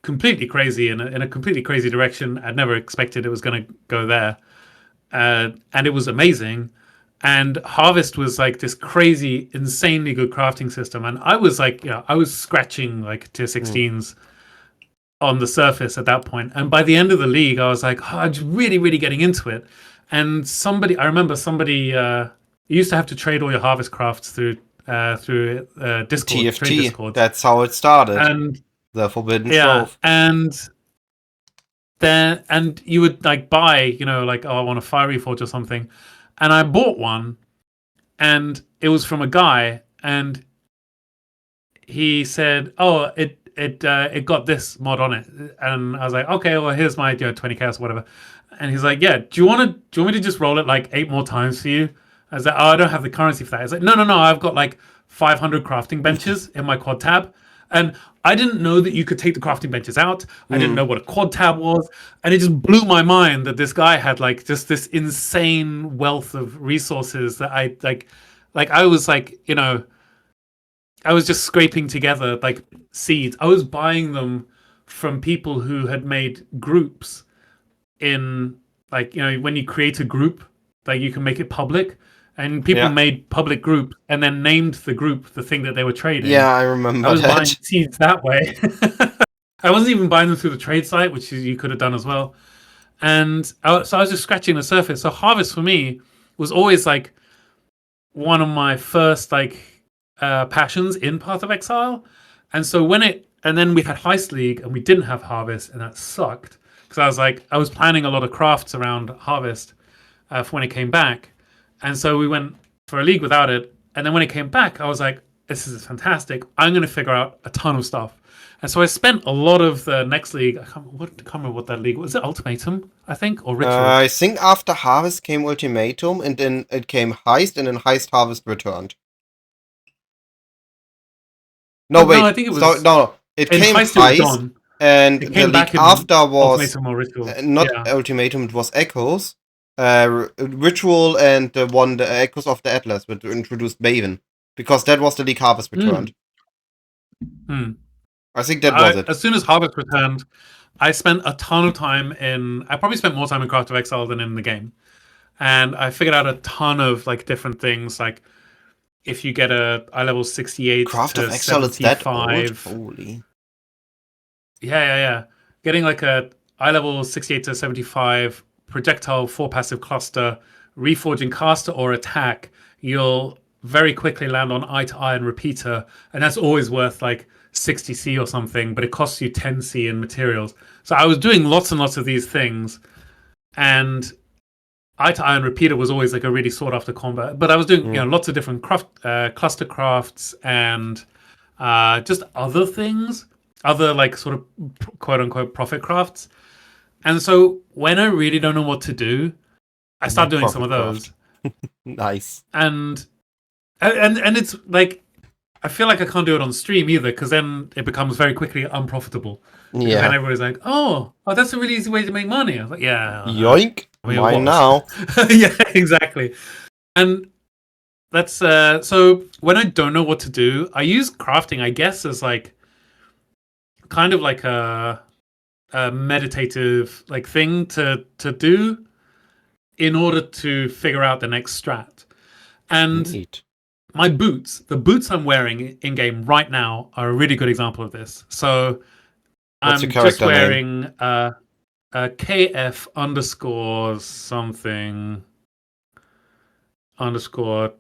completely crazy in a completely crazy direction. I'd never expected it was going to go there, and it was amazing. And Harvest was like this crazy, insanely good crafting system, and I was like, I was scratching like tier 16s on the surface at that point. And by the end of the league, I was like, oh, I'm just really, really getting into it. And I remember somebody, you used to have to trade all your Harvest crafts through Discord, TFT. trade Discord. That's how it started. And the Forbidden Trove. And you would like buy, like, oh, I want a Fiery Forge or something. And I bought one, and it was from a guy, and he said, oh, it got this mod on it. And I was like, okay, well, here's my 20 chaos or whatever. And he's like, yeah, do you want me to just roll it like 8 more times for you? I was like, oh, I don't have the currency for that. He's like, no, I've got like 500 crafting benches in my quad tab. And I didn't know that you could take the crafting benches out. I didn't know what a quad tab was. And it just blew my mind that this guy had like just this insane wealth of resources that I I was like, I was just scraping together like seeds. I was buying them from people who had made groups in like, when you create a group, like you can make it public. And people made public group and then named the group the thing that they were trading. Yeah, I remember. I was buying seeds that way. I wasn't even buying them through the trade site, which you could have done as well. And so I was just scratching the surface. So Harvest for me was always like one of my first like passions in Path of Exile. And so and then we had Heist League and we didn't have Harvest, and that sucked because I was planning a lot of crafts around Harvest for when it came back. And so we went for a league without it. And then when it came back, I was like, this is fantastic. I'm going to figure out a ton of stuff. And so I spent a lot of the next league. I can't remember what that league was. Was it Ultimatum, I think, or Ritual? I think after Harvest came Ultimatum, and then it came Heist, and then Heist Harvest returned. No, wait. No, I think it was... No, it came Heist, and the league after was... Ultimatum or Ritual. Not Ultimatum, it was Echoes. Ritual and the Echoes of the Atlas, which introduced Maven, because that was the league Harvest returned. I think that was it. As soon as Harvest returned, I spent a ton of time I probably spent more time in Craft of Exile than in the game, and I figured out a ton of like different things, like if you get a eye level 68 Craft to of Exile 75, is that old? Holy. Yeah. Getting like a eye level 68 to 75 projectile 4 passive cluster, reforging caster or attack, you'll very quickly land on eye to iron repeater, and that's always worth like 60C or something, but it costs you 10C in materials. So I was doing lots and lots of these things, and eye to iron repeater was always like a really sought after combat. But I was doing lots of different cluster crafts and just other things, other like sort of quote unquote profit crafts. And so when I really don't know what to do, I start doing some of those. Nice. And it's like, I feel like I can't do it on stream either, because then it becomes very quickly unprofitable. Yeah. And everybody's like, oh, that's a really easy way to make money. I was like, yeah. Yoink. Why now? Yeah, exactly. And that's so when I don't know what to do, I use crafting, I guess, as like kind of like a meditative like thing to do in order to figure out the next strat. And Neat. My boots, the boots I'm wearing in game right now, are a really good example of this. So What's I'm your just character wearing a KF underscore something underscore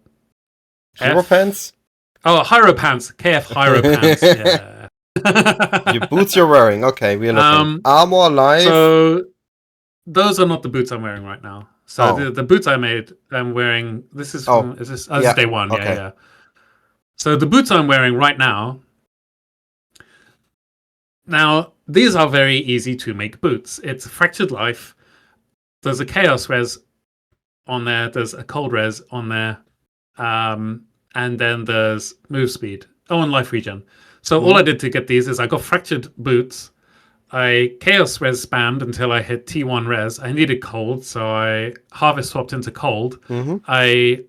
Hero Pants? Oh, Hyro Pants. KF Hyro Pants. Yeah. Your boots you're wearing. Okay, we're looking. Armor Life. So those are not the boots I'm wearing right now. So the boots I'm wearing. This is from, is this day one? Okay. Yeah. So the boots I'm wearing right now. Now these are very easy to make boots. It's Fractured Life, there's a chaos res on there. There's a cold res on there, and then there's move speed. Oh, and life regen. So all I did to get these is I got fractured boots. I chaos res spammed until I hit T1 res. I needed cold, so I harvest swapped into cold. I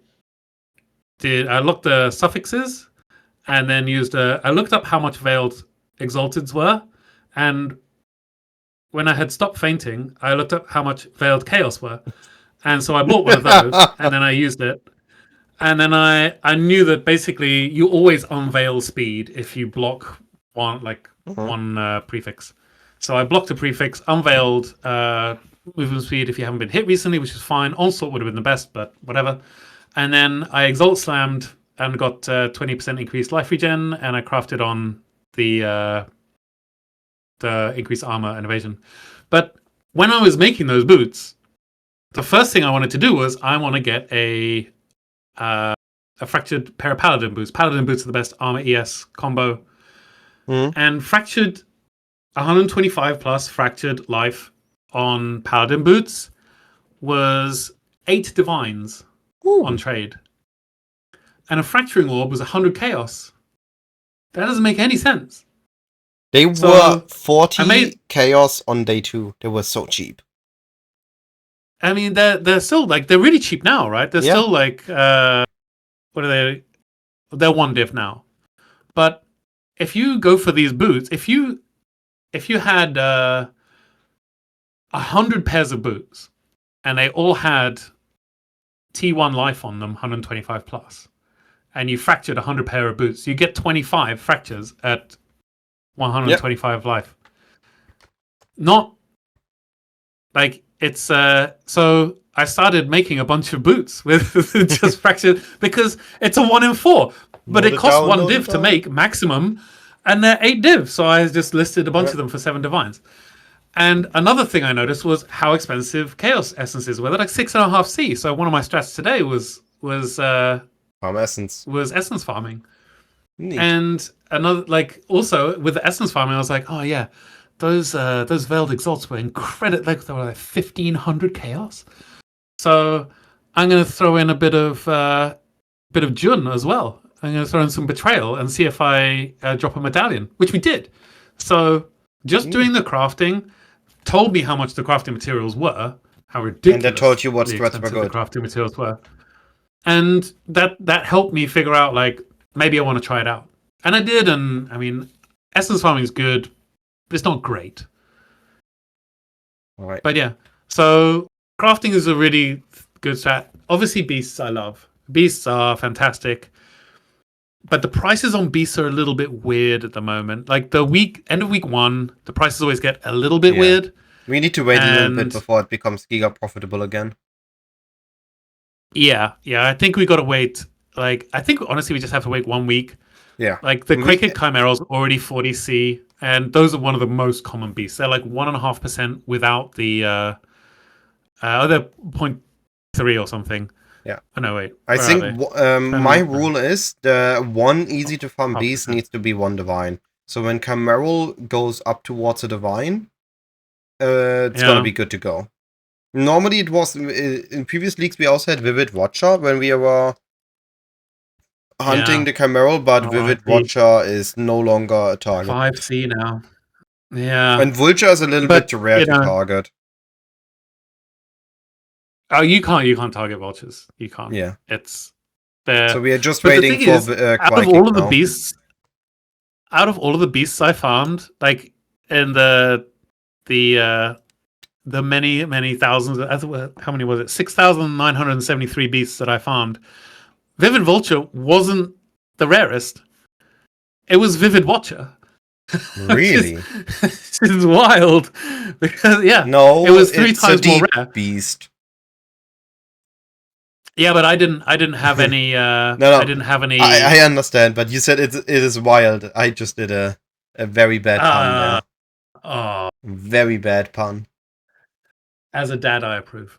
looked the suffixes, and then I looked up how much veiled exalteds were, and when I had stopped fainting, I looked up how much veiled chaos were, and so I bought one of those, and then I used it, and then I knew that basically you always unveil speed if you block one prefix. So I blocked a prefix, unveiled movement speed if you haven't been hit recently, which is fine. Onslaught would have been the best, but whatever. And then I exalt slammed and got 20% increased life regen, and I crafted on the increased armor and evasion. But when I was making those boots, the first thing I wanted to do was I want to get a fractured pair of paladin boots. Paladin boots are the best armor ES combo, and fractured 125 plus fractured life on paladin boots was 8 divines on trade, and a fracturing orb was 100 chaos. That doesn't make any sense. They were 40 chaos on day 2. They were so cheap. I mean, they're still they're really cheap now, right? They're still what are they? They're 1 div now. But if you go for these boots, if you had 100 pairs of boots and they all had T1 life on them, 125 plus, and you fractured 100 pair of boots, you get 25 fractures at 125 life. Not it's so I started making a bunch of boots with just fractured because it's a 1 in 4, but it costs 1 div to make maximum, and they're 8 div. So I just listed a bunch of them for 7 divines. And another thing I noticed was how expensive chaos essences were. They're like 6.5 C. So one of my strats today was farm essence. Was essence farming. Neat. And another also with the essence farming, I was like, oh yeah, those veiled exalts were incredible. They were like 1,500 chaos. So I'm going to throw in a bit of Jun as well. I'm going to throw in some betrayal and see if I drop a medallion, which we did. So just doing the crafting told me how much the crafting materials were, how ridiculous. And that told you what strats were good. The crafting materials were, and that helped me figure out maybe I want to try it out, and I did. And I mean, essence farming is good, but it's not great. All right. But yeah, so crafting is a really good strat. Obviously, beasts I love. Beasts are fantastic. But the prices on beasts are a little bit weird at the moment. Like end of week 1, the prices always get a little bit weird. We need to wait a little bit before it becomes giga profitable again. Yeah. I think we got to wait. I think honestly we just have to wait 1 week. Yeah. The Quaked Chimeras already 40C, and those are one of the most common beasts. They're 1.5% without the they're 0.3 or something. Yeah. Oh, no, wait. I think my rule is the 1 easy to farm beast needs to be 1 divine. So when Chimeral goes up towards a divine, it's gonna be good to go. Normally it was in previous leagues we also had Vivid Watcher when we were hunting the Chimeral, but Vivid Watcher is no longer a target. 5C now. Yeah. And Vulture is a little bit rare to target. Oh, you can't target vultures. You can't. Yeah. It's there. So we are just waiting for out of all of the beasts. Out of all of the beasts I farmed, in the many thousands, how many was it? 6,973 beasts that I farmed. Vivid Vulture wasn't the rarest. It was Vivid Watcher. Really? This is wild. Because no, it was 3 times more rare. Beast. Yeah, but I didn't have any. No. I didn't have any. I understand, but you said it is wild. I just did a very bad pun there. Oh, very bad pun. As a dad, I approve.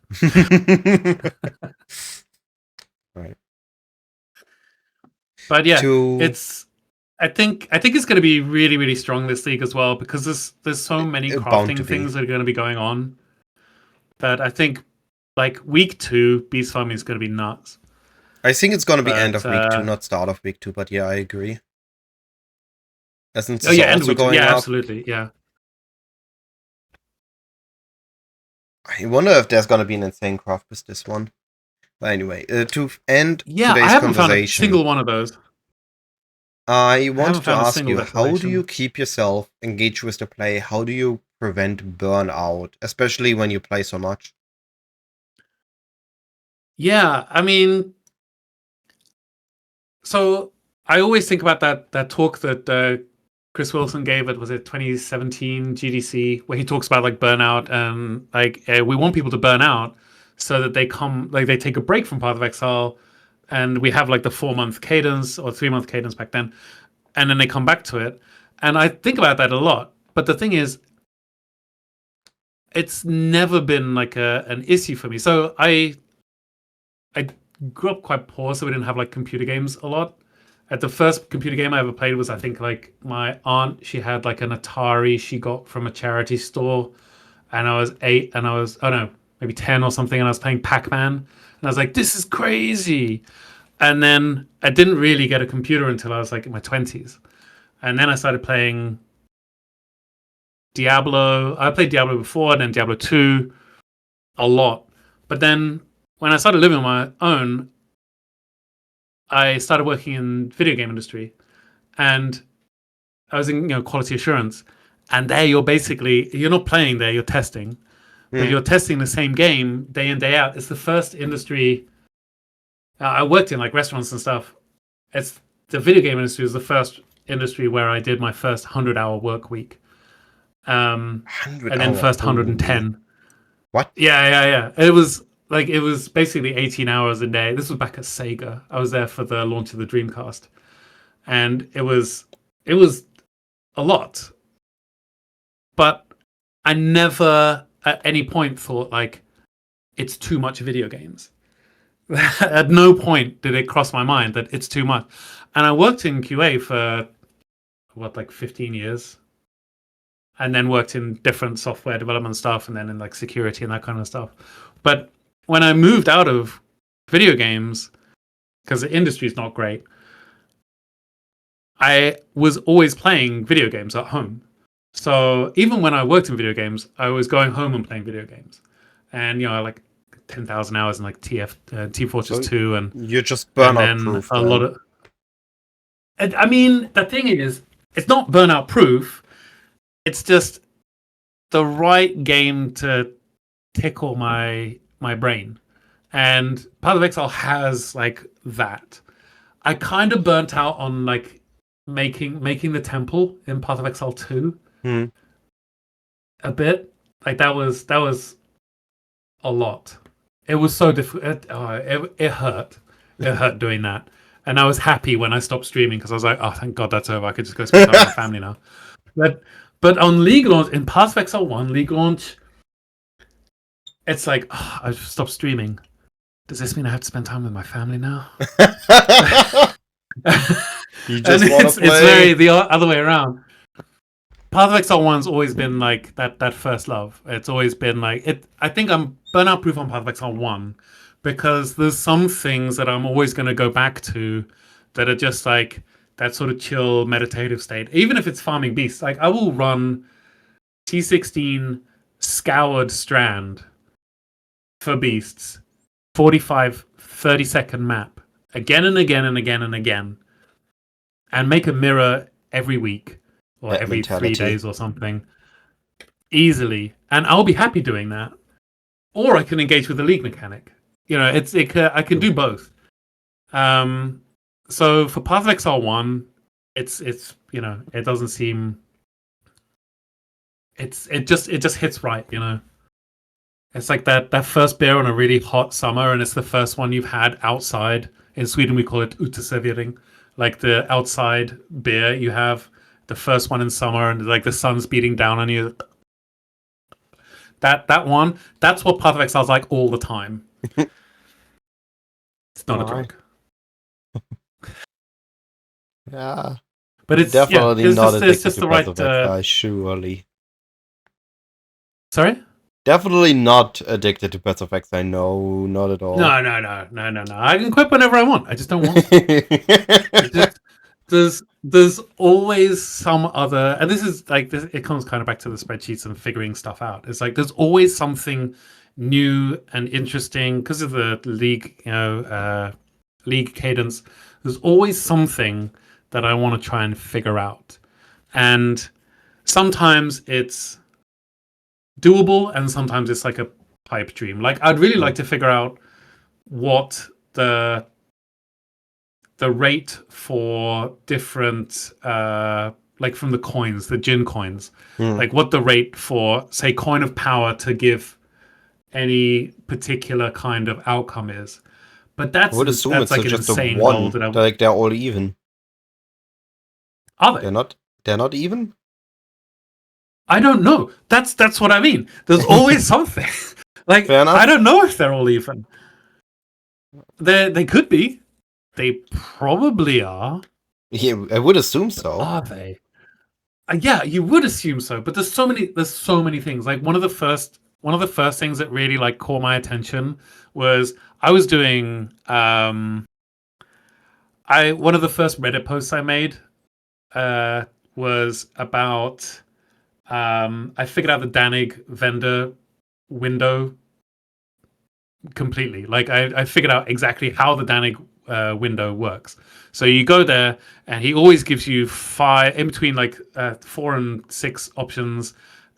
Right. But yeah, it's. I think it's going to be really, really strong this league as well because there's so many crafting things that are going to be going on. that I think like week 2, beast farming is going to be nuts. I think it's going to be But, end of week 2, not start of week 2. But yeah, I agree. Isn't Oh this yeah, end also week 2. going Yeah, up? absolutely. Yeah. I wonder if there's going to be an insane craft with this one. But anyway, to end Yeah, I today's haven't found a conversation, single one of those. I wanted to found a ask single you, how do destination. you keep yourself engaged with the play? How do you prevent burnout, especially when you play so much? Yeah, I mean, so I always think about that talk that Chris Wilson gave at, was it 2017 GDC, where he talks about like burnout and like we want people to burn out so that they come, like they take a break from Path of Exile, and we have like the 4-month cadence or 3-month cadence back then, and then they come back to it. And I think about that a lot. But the thing is, it's never been like an issue for me. So I grew up quite poor, so we didn't have like computer games a lot. At the first computer game I ever played was, I think, like my aunt. She had like an Atari she got from a charity store, and I was 8, and I was, oh no, maybe 10 or something, and I was playing Pac-Man, and I was like, this is crazy. And then I didn't really get a computer until I was like in my 20s, and then I started playing Diablo. I played Diablo before, and then Diablo 2 a lot. But then when I started living on my own, I started working in video game industry, and I was in quality assurance. And there you're not playing there, you're testing, but you're testing the same game day in day out. It's the first industry. I worked in like restaurants and stuff. It's the video game industry was the first industry where I did my first 100-hour work week. And then first 110. What? Yeah. It was basically 18 hours a day. This was back at Sega. I was there for the launch of the Dreamcast, and it was a lot. But I never at any point thought like it's too much video games. At no point did it cross my mind that it's too much. And I worked in QA for like 15 years, and then worked in different software development stuff, and then in like security and that kind of stuff. But when I moved out of video games, because the industry is not great, I was always playing video games at home. So even when I worked in video games, I was going home and playing video games, and like 10,000 hours in like Team Fortress 2, and you're just burnout proof. A lot of. I mean, the thing is, it's not burnout proof. It's just the right game to tickle my brain, and Path of Exile has like that. I kind of burnt out on like making the temple in Path of Exile 2 a bit. Like that was a lot. It was so difficult. It hurt. It hurt doing that. And I was happy when I stopped streaming, because I was like, oh, thank God that's over. I could just go spend time with my family now. But on League launch, in Path of Exile 1 League launch, it's like, oh, I've stopped streaming. Does this mean I have to spend time with my family now? You just want to play. It's very the other way around. Path of Exile 1's always been like that first love. It's always been like it. I think I'm burnout proof on Path of Exile 1, because there's some things that I'm always going to go back to that are just like that sort of chill meditative state. Even if it's farming beasts, like I will run T16 Scoured Strand for beasts, 45, 30-second map, again and again and again and again, and make a mirror every week or that every mentality. 3 days or something easily, and I'll be happy doing that. Or I can engage with the league mechanic. I can do both. So for Path of Exile 1, it's it doesn't seem, it just hits right. It's like that first beer on a really hot summer, and it's the first one you've had outside. In Sweden we call it uteservering, like the outside beer you have, the first one in summer, and like the sun's beating down on you. That one, that's what Path of Exile's like all the time. It's not a drug. Yeah. But it's definitely it's not just the right surely. Sorry? Definitely not addicted to Path of Exile. No, not at all. No. I can quit whenever I want. I just don't want to. There's always some other, and this is like this, it comes kind of back to the spreadsheets and figuring stuff out. It's like there's always something new and interesting because of the league, league cadence. There's always something that I want to try and figure out, and sometimes it's doable, and sometimes it's like a pipe dream. Like I'd really like to figure out what the rate for different like from the coins, the Jin coins, like what the rate for, say, coin of power to give any particular kind of outcome is. But that's, I would assume that's it's like an just insane a one. goal that Like they're all even. Are they? They're not even? I don't know. That's what I mean. There's always something. Like I don't know if they're all even. They could be. They probably are. Yeah, I would assume so. Are they? Yeah, you would assume so. But there's so many things. Like one of the first things that really like caught my attention was I was doing one of the first Reddit posts I made was about I figured out the Danig vendor window completely. Like I figured out exactly how the Danig window works. So you go there, and he always gives you 5 in between, like 4 and 6 options.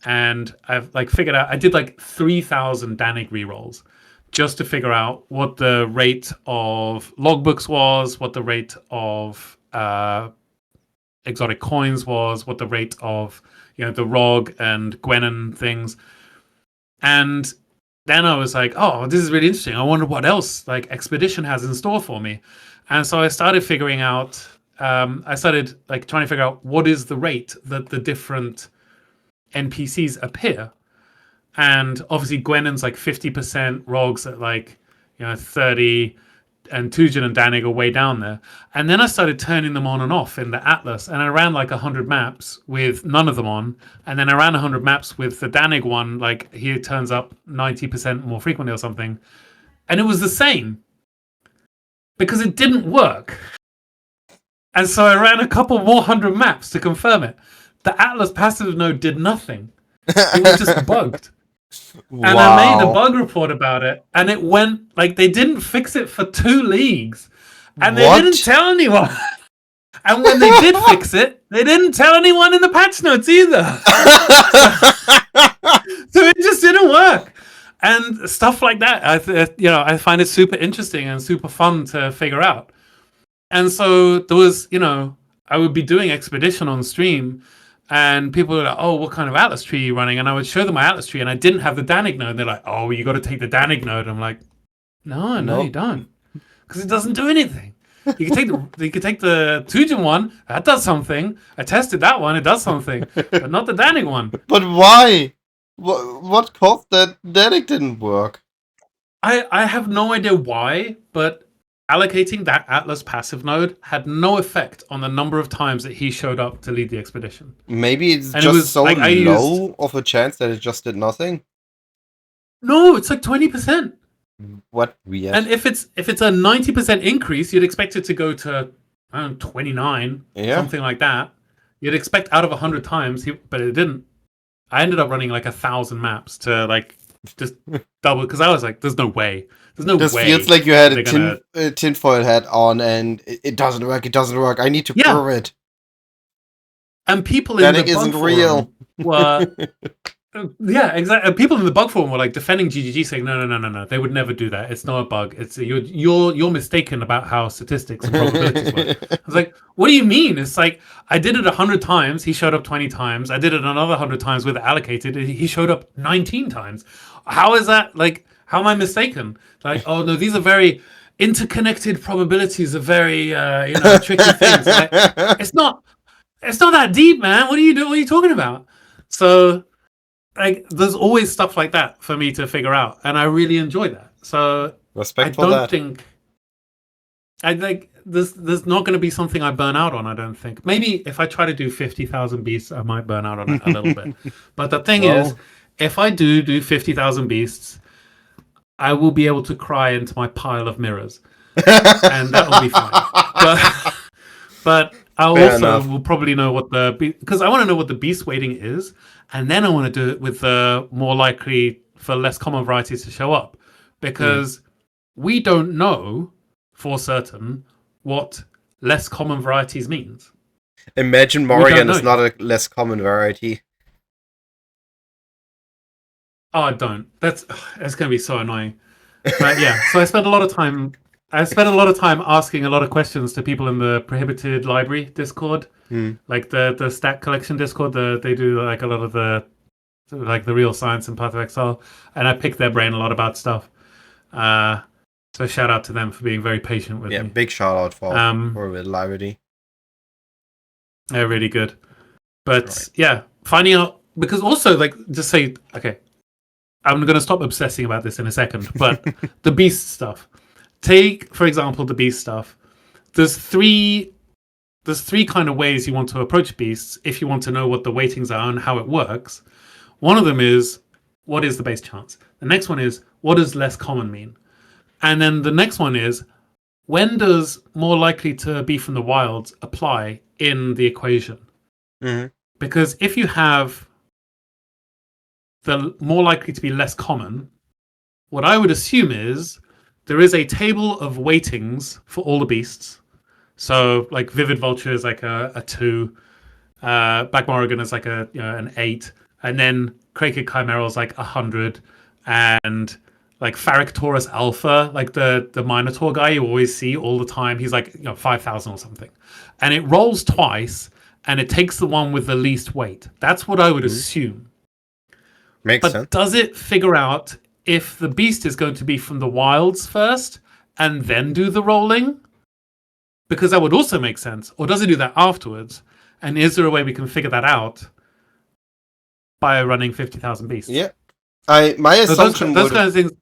And I've like figured out I did like 3,000 Danig rerolls just to figure out what the rate of logbooks was, what the rate of exotic coins was, what the rate of the ROG and Gwenin things. And then I was like, oh, this is really interesting. I wonder what else like Expedition has in store for me. And so I started figuring out, I started like trying to figure out what is the rate that the different NPCs appear. And obviously Gwenin's like 50%, ROG's at like 30, and Tujin and Danig are way down there. And then I started turning them on and off in the Atlas, and I ran like 100 maps with none of them on, and then I ran 100 maps with the Danig one, like he turns up 90% more frequently or something, and it was the same because it didn't work. And so I ran a couple more 100 maps to confirm it. The Atlas passive node did nothing. It was just bugged. Wow. And I made a bug report about it, and it went like they didn't fix it for 2 leagues, and they didn't tell anyone. And when they did fix it, they didn't tell anyone in the patch notes either. So it just didn't work, and stuff like that. I find it super interesting and super fun to figure out. And so there was, I would be doing Expedition on stream. And people were like, oh, what kind of Atlas tree are you running? And I would show them my Atlas tree, and I didn't have the Danig node. And they're like, oh, you got to take the Danig node. I'm like, no, you don't. Because it doesn't do anything. You can take the Tujin one. That does something. I tested that one. It does something. But not the Danig one. But why? What caused that Danig didn't work? I have no idea why, but allocating that Atlas passive node had no effect on the number of times that he showed up to lead the expedition. Maybe it's just so low of a chance that it just did nothing? No, it's like 20%. What weird. And if it's a 90% increase, you'd expect it to go to 29, something like that. You'd expect out of 100 times, but it didn't. I ended up running like 1,000 maps to like just double, because I was like, there's no way. This feels like you had a tinfoil hat on, and it doesn't work. It doesn't work. I need to prove it. And people in the bug forum were, exactly. People in the bug forum were like defending GGG, saying no, they would never do that. It's not a bug. It's you're mistaken about how statistics and probabilities work. I was like, what do you mean? It's like I did it 100 times. He showed up 20 times. I did it another 100 times with it allocated. He showed up 19 times. How is that like? How am I mistaken? Like, oh no, these are very interconnected probabilities of very tricky things. Like, it's not that deep, man. What are you talking about? So like there's always stuff like that for me to figure out, and I really enjoy that. So respect for that. I think there's not going to be something I burn out on. I don't think. Maybe if I try to do 50,000 beasts, I might burn out on it a little bit. But the thing is, if I do 50,000 beasts, I will be able to cry into my pile of mirrors, and that will be fine. But I Fair also enough. will probably know what because I want to know what the beast weighting is, and then I want to do it with the more likely for less common varieties to show up, because we don't know for certain what less common varieties means. Imagine We don't Morrigan know is not yet. a less common variety. Oh, I don't. That's going to be so annoying. But yeah, so I spent a lot of time. I spent a lot of time asking a lot of questions to people in the Prohibited Library Discord, Hmm. like the Stat Collection Discord. They do like a lot of the like the real science and Path of Exile, and I picked their brain a lot about stuff. Uh, so shout out to them for being very patient with Yeah, me. big shout out Um, for the library. they're really good. But Right. yeah, finding out because also like just say okay, I'm going to stop obsessing about this in a second. But the beast stuff. Take for example the beast stuff. There's three kind of ways you want to approach beasts if you want to know what the weightings are and how it works. One of them is what is the base chance? The next one is what does less common mean? And then the next one is when does more likely to be from the wilds apply in the equation? Mm-hmm. Because if you have the more likely to be less common, what I would assume is there is a table of weightings for all the beasts. So like Vivid Vulture is like a 2, Black Morrigan is like an 8, and then Kraken Chimera is like 100, and like Taurus Alpha, like the Minotaur guy you always see all the time, he's like 5,000 or something, and it rolls twice, and it takes the one with the least weight. That's what I would Mm-hmm. assume. Makes But sense. does it figure out if the beast is going to be from the wilds first and then do the rolling? Because that would also make sense. Or does it do that afterwards? And is there a way we can figure that out by running 50,000 beasts? Yeah. My So assumption those kind of things.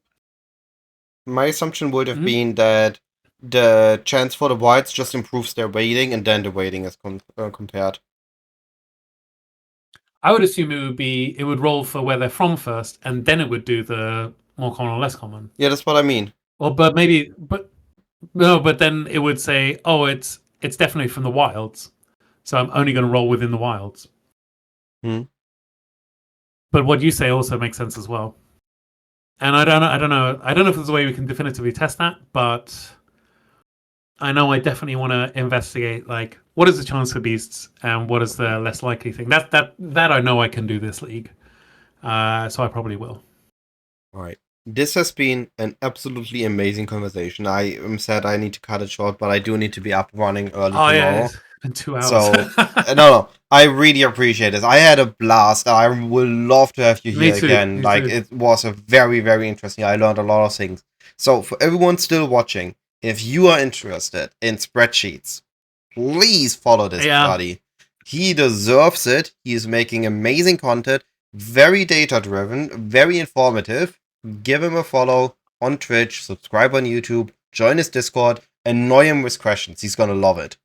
would have Mhm. been that the chance for the whites just improves their weighting, and then the weighting is compared. I would assume it would roll for where they're from first, and then it would do the more common or less common. Yeah, that's what I mean. Or but maybe but no, but then it would say, oh, it's definitely from the wilds. So I'm only going to roll within the wilds. Hmm. But what you say also makes sense as well. And I don't know if there's a way we can definitively test that, but I know I definitely want to investigate like what is the chance for beasts and what is the less likely thing. That I know I can do this league, so I probably will. All right. This has been an absolutely amazing conversation. I am sad I need to cut it short, but I do need to be up running early Oh yeah, tomorrow. it's been 2 hours. So, no, I really appreciate this. I had a blast. I would love to have you Me here too. again. Me Like, too. it was a very, very interesting. I learned a lot of things. So, for everyone still watching, if you are interested in spreadsheets, please follow this buddy. He deserves it. He is making amazing content, very data driven, very informative. Give him a follow on Twitch, subscribe on YouTube, join his Discord, annoy him with questions. He's gonna love it.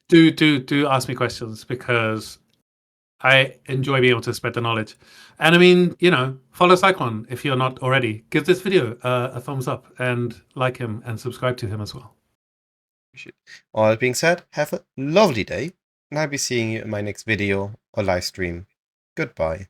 Do ask me questions because I enjoy being able to spread the knowledge. And I mean, follow Cyclone if you're not already. Give this video a thumbs up and like him and subscribe to him as well. All that being said, have a lovely day, and I'll be seeing you in my next video or live stream. Goodbye.